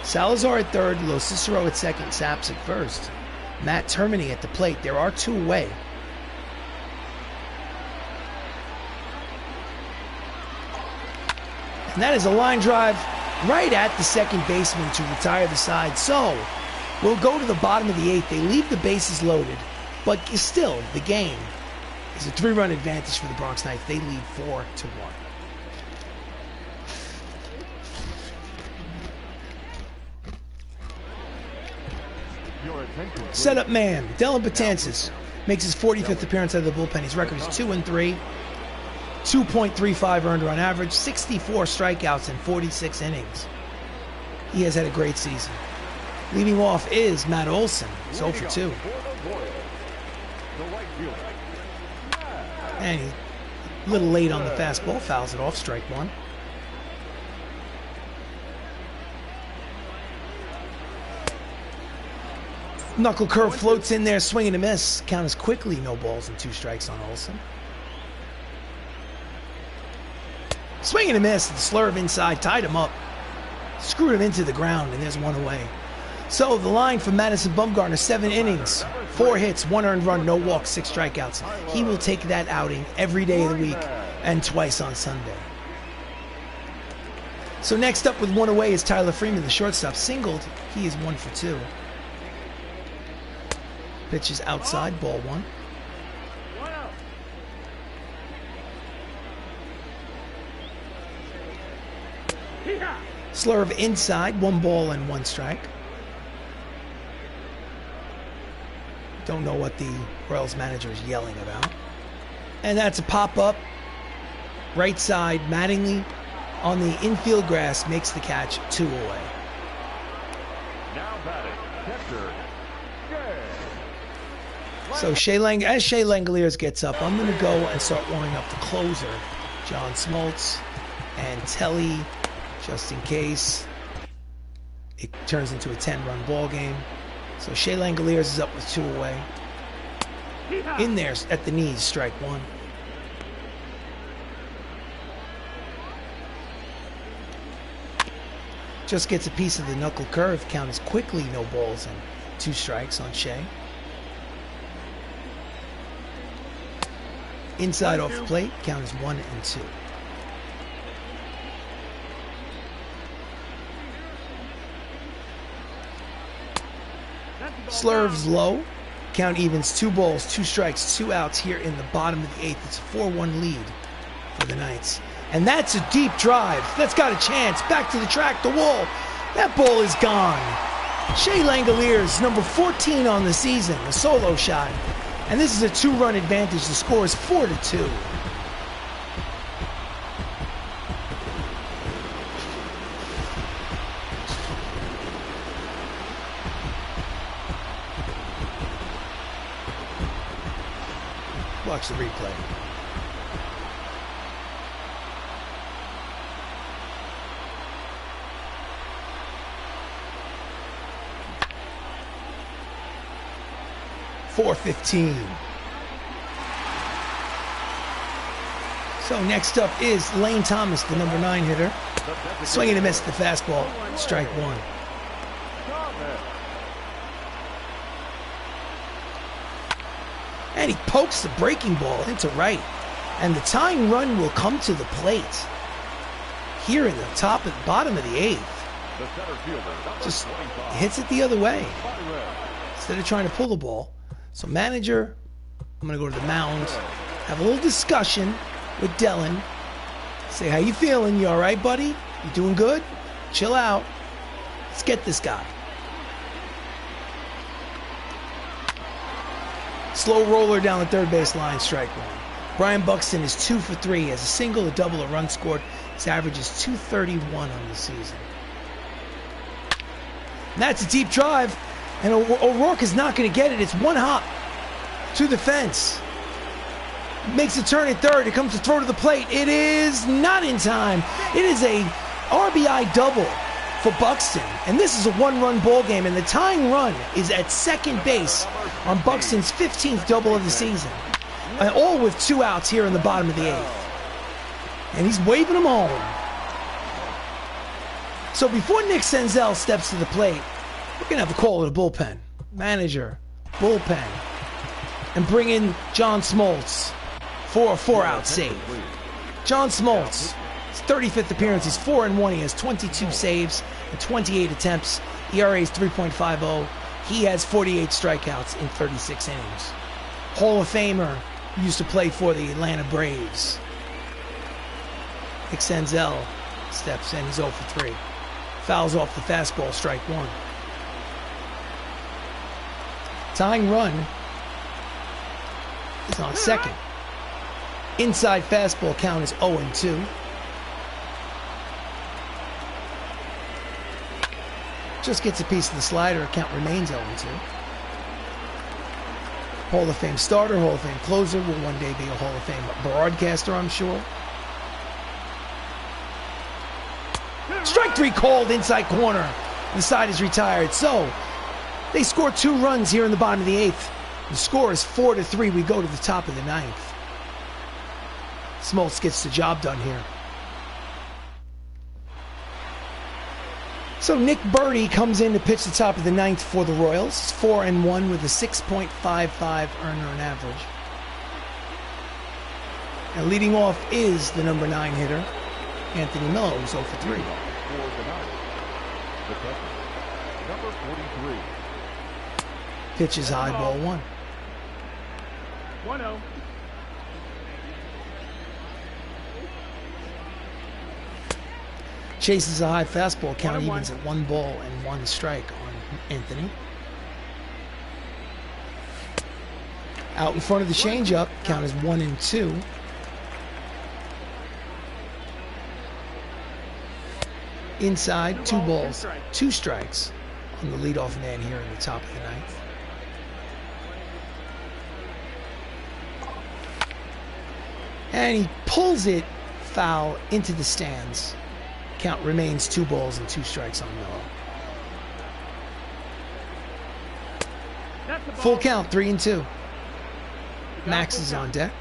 Salazar at 3rd, Lo Cicero at 2nd, Saps at 1st. Matt Termini at the plate. There are 2 away. And that is a line drive right at the second baseman to retire the side. So, we'll go to the bottom of the 8th. They leave the bases loaded, but still, the game is a 3-run advantage for the Bronx Knights. They lead 4-1. Your attention, please. Setup man, Dylan Betances makes his 45th appearance out of the bullpen. His record is 2-3. 2.35 earned run average, 64 strikeouts in 46 innings. He has had a great season. Leading off is Matt Olsen. He's 0 for 2. The right fielder. And he's a little late on the fastball, fouls it off, strike 1. Knuckle curve floats in there, swing and a miss. Count is quickly no balls and 2 strikes on Olsen. Swing and a miss. The slurve inside tied him up. Screwed him into the ground, and there's 1 away. So the line for Madison Bumgarner, 7 innings, 4 hits, 1 earned run, no walks, 6 strikeouts. He will take that outing every day of the week and twice on Sunday. So next up with 1 away is Tyler Freeman, the shortstop. Singled. He is 1 for 2. Pitch is outside, ball 1. Slurve inside, 1 ball and 1 strike. Don't know what the Royals manager is yelling about. And that's a pop-up. Right side, Mattingly on the infield grass makes the catch, 2 away. Now batting, catcher, So as Shea Langoliers gets up, I'm going to go and start warming up the closer, John Smoltz and Telly, just in case it turns into a 10-run ball game. So Shea Langoliers is up with 2 away. In there at the knees, strike 1. Just gets a piece of the knuckle curve. Count is quickly no balls and 2 strikes on Shea. Inside off the plate, count is 1 and 2. Slurves low. Count evens, 2 balls, 2 strikes, 2 outs here in the bottom of the 8th. It's a 4-1 lead for the Knights. And that's a deep drive. That's got a chance. Back to the track, the wall. That ball is gone. Shea Langoliers, number 14 on the season, a solo shot. And this is a 2-run advantage. The score is 4-2. Watch the replay. .415. So next up is Lane Thomas, the number 9 hitter. Swing and a miss, the fastball, strike 1. And he pokes the breaking ball into right. And the tying run will come to the plate here in the bottom of the 8th. Just hits it the other way instead of trying to pull the ball. So manager, I'm going to go to the mound, have a little discussion with Dellin. Say, how you feeling? You all right, buddy? You doing good? Chill out. Let's get this guy. Slow roller down the third base line, strike 1. Brian Buxton is 2 for 3. He has a single, a double, a run scored. His average is .231 on the season. And that's a deep drive. And O'Rourke is not going to get it. It's 1 hop to the fence. Makes a turn at third. It comes to throw to the plate. It is not in time. It is a RBI double for Buxton. And this is a 1-run ball game. And the tying run is at second base on Buxton's 15th double of the season. And all with 2 outs here in the bottom of the 8th. And he's waving them home. So before Nick Senzel steps to the plate, we're going to have to call it a bullpen. Manager, bullpen. And bring in John Smoltz for a 4-out save. John Smoltz, his 35th appearance, he's 4-1. He has 22 saves and 28 attempts. ERA is 3.50. He has 48 strikeouts in 36 innings. Hall of Famer, used to play for the Atlanta Braves. Nick Senzel steps in, he's 0 for 3. Fouls off the fastball, strike 1. Tying run is on second. Inside fastball, count is 0-2. Just gets a piece of the slider, count remains 0-2. Hall of Fame starter, Hall of Fame closer, will one day be a Hall of Fame broadcaster, I'm sure. Strike 3 called inside corner. The side is retired. So They score 2 runs here in the bottom of the 8th. The score is 4-3. We go to the top of the 9th. Smoltz gets the job done here. So Nick Birdie comes in to pitch the top of the 9th for the Royals. It's 4-1 with a 6.55 earner and average. And leading off is the number 9 hitter, Anthony Miller, who's 0 for 3. For the ninth, the catcher, number 43. Pitches high, ball 1. 1-0. Chases a high fastball, count evens at 1 ball and 1 strike on Anthony. Out in front of the changeup, count is 1-2. Inside, 2 balls, 2 strikes on the leadoff man here in the top of the 9th. And he pulls it foul into the stands. Count remains 2 balls and 2 strikes on Miller. Full count, 3-2. Max is on deck.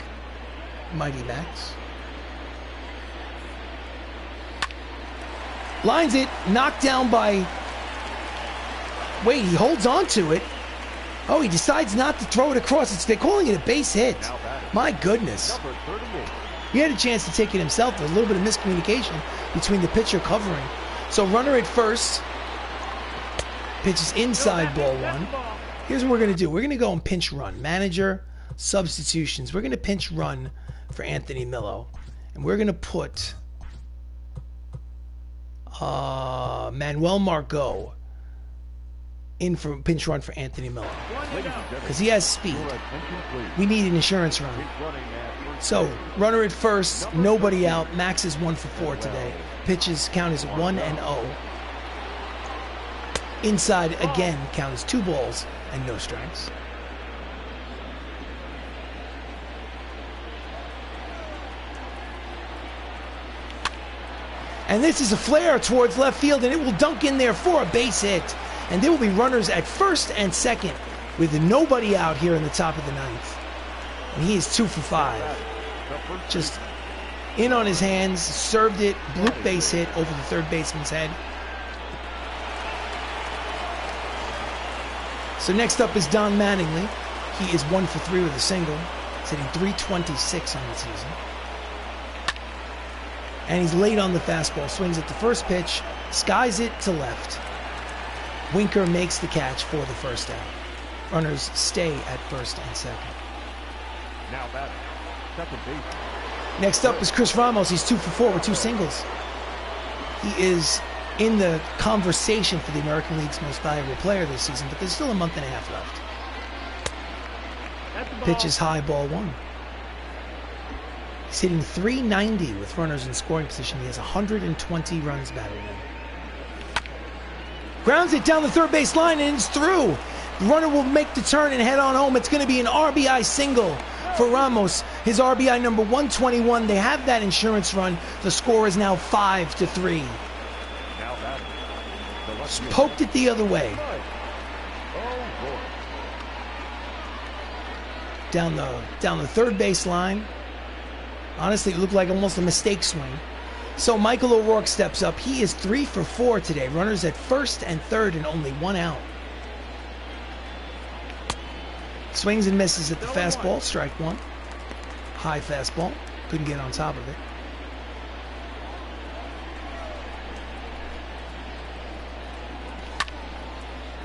Mighty Max. Lines it, knocked down by... Wait, he holds on to it. Oh, he decides not to throw it across. They're calling it a base hit. My goodness. He had a chance to take it himself. There's a little bit of miscommunication between the pitcher covering. So runner at first. Pitches inside, ball 1. Here's what we're going to do. We're going to go and pinch run. Manager, substitutions. We're going to pinch run for Anthony Miller. And we're going to put Manuel Margot in for pinch run for Anthony Miller. Because he has speed. We need an insurance run. So, runner at first, nobody out. Max is 1 for 4 today. Pitches count is 1-0. Inside again, count is 2 balls and no strikes. And this is a flare towards left field, and it will dunk in there for a base hit. And there will be runners at first and second with nobody out here in the top of the 9th. And he is 2 for 5. Just in on his hands, served it, bloop base hit over the third baseman's head. So next up is Don Mattingly. He is 1 for 3 with a single. He's hitting .326 on the season. And he's late on the fastball. Swings at the first pitch, skies it to left. Winker makes the catch for the first out. Runners stay at first and second. Now batting, second base. Next up is Chris Ramos. He's 2 for 4 with 2 singles. He is in the conversation for the American League's most valuable player this season, but there's still a month and a half left. Pitch is high, ball 1. He's hitting .390 with runners in scoring position. He has 120 runs batted in. Grounds it down the third base line and it's through. The runner will make the turn and head on home. It's going to be an RBI single for Ramos. His RBI number 121. They have that insurance run. The score is now 5-3. Poked it the other way. Down the third base line. Honestly, it looked like almost a mistake swing. So Michael O'Rourke steps up. He is 3 for 4 today. Runners at first and third and only 1 out. Swings and misses at the fastball. Strike 1. High fastball. Couldn't get on top of it.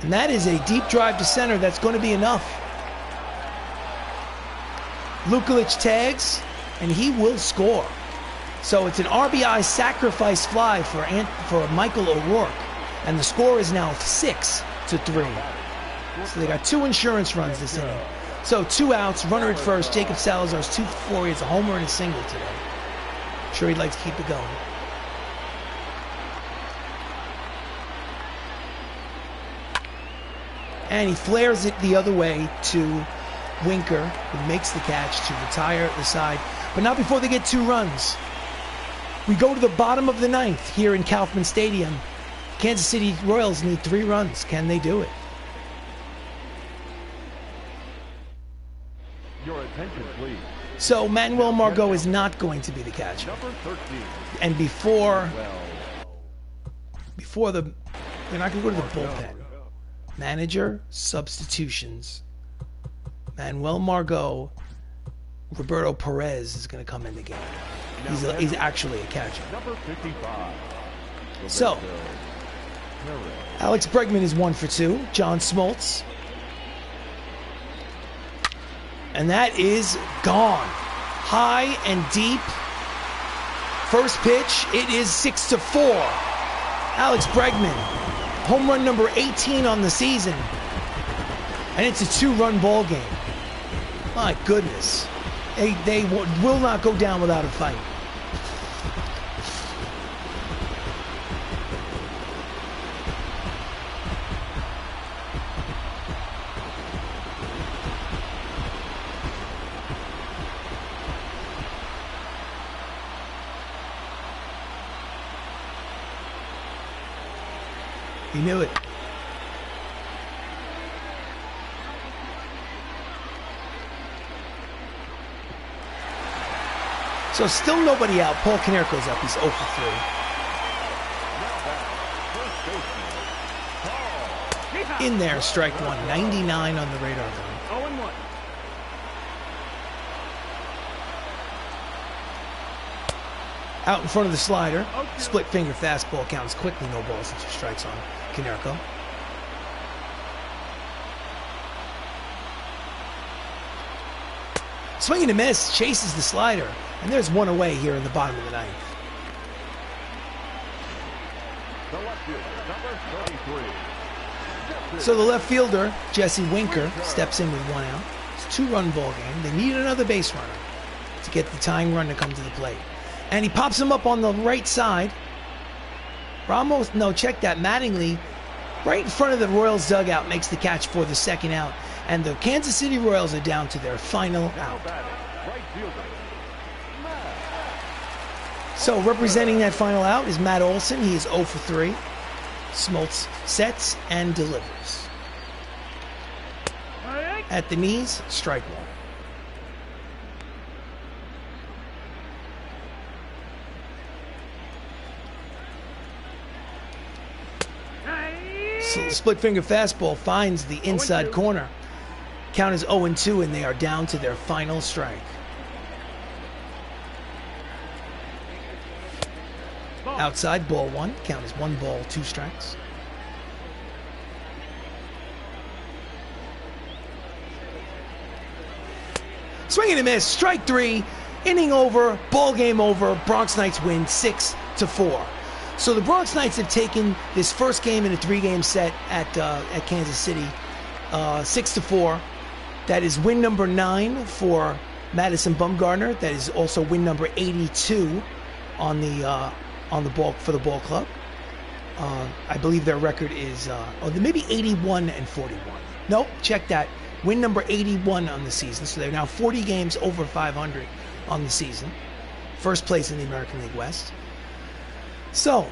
And that is a deep drive to center. That's going to be enough. Lukalic tags, and he will score. So it's an RBI sacrifice fly for Michael O'Rourke. And the score is now 6-3. So they got 2 insurance runs this inning. So 2 outs, runner at first. Jacob Salazar's 2 for 4. He has a homer and a single today. I'm sure he'd like to keep it going. And he flares it the other way to Winker, who makes the catch to retire the side. But not before they get 2 runs. We go to the bottom of the 9th here in Kaufman Stadium. Kansas City Royals need 3 runs. Can they do it? Attention, please. So Manuel Margot is not going to be the catcher. Number 13. And before Well, they're not going to go to the bullpen. Manager, substitutions. Manuel Margot, Roberto Perez is going to come in the game. He's actually a catcher. number 55. So, Roberto Perez. Alex Bregman is 1 for 2. John Smoltz. And that is gone. High and deep. First pitch, it is 6-4. Alex Bregman, home run number 18 on the season. And it's a 2-run ball game. My goodness. They will not go down without a fight. You knew it. So still nobody out. Paul Konerko's up. He's 0 for 3. In there, strike one. 99 on the radar gun. 0-1. Out in front of the slider. Split finger fastball counts quickly. No balls and 2 strikes on Konerko. Swing and a miss. Chases the slider. And there's one away here in the bottom of the ninth. The left fielder, number 33. So the left fielder, Jesse Winker, steps in with 1 out. It's a 2-run ball game. They need another base runner to get the tying run to come to the plate. And he pops him up on the right side. Ramos, no, check that. Mattingly, right in front of the Royals dugout, makes the catch for the 2nd out. And the Kansas City Royals are down to their final out. Right fielder. So representing that final out is Matt Olson. He is 0 for 3. Smoltz sets and delivers. At the knees, strike one. So split finger fastball finds the inside corner. Count is 0-2 and they are down to their final strike. Outside, ball 1. Count is 1 ball, 2 strikes. Swing and a miss. Strike 3. Inning over. Ball game over. Bronx Knights win 6-4. So the Bronx Knights have taken this first game in a 3-game set at Kansas City, 6-4. That is win number 9 for Madison Bumgarner. That is also win number 82 on the ball for the ball club. I believe their record is maybe 81-41. Nope, check that. Win number 81 on the season. So they're now 40 games over 500 on the season. First place in the American League West. So,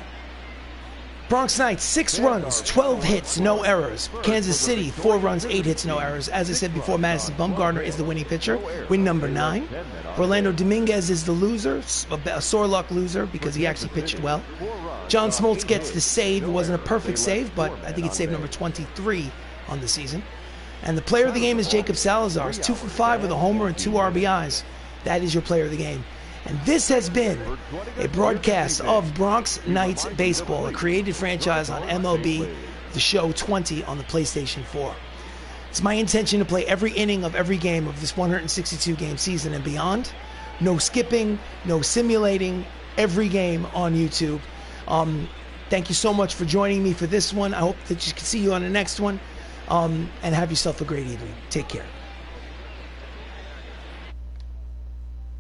Bronx Knights, 6 runs, 12 hits, no errors. Kansas City, 4 runs, 8 hits, no errors. As I said before, Madison Bumgarner is the winning pitcher, win number 9. Orlando Dominguez is the loser, a sore luck loser because he actually pitched well. John Smoltz gets the save. It wasn't a perfect save, but I think it's save number 23 on the season. And the player of the game is Jacob Salazar. He's 2 for 5 with a homer and 2 RBIs. That is your player of the game. And this has been a broadcast of Bronx Knights Baseball, a created franchise on MLB, the show 20 on the PlayStation 4. It's my intention to play every inning of every game of this 162-game season and beyond. No skipping, no simulating, every game on YouTube. Thank you so much for joining me for this one. I hope that you can see you on the next one. And have yourself a great evening. Take care.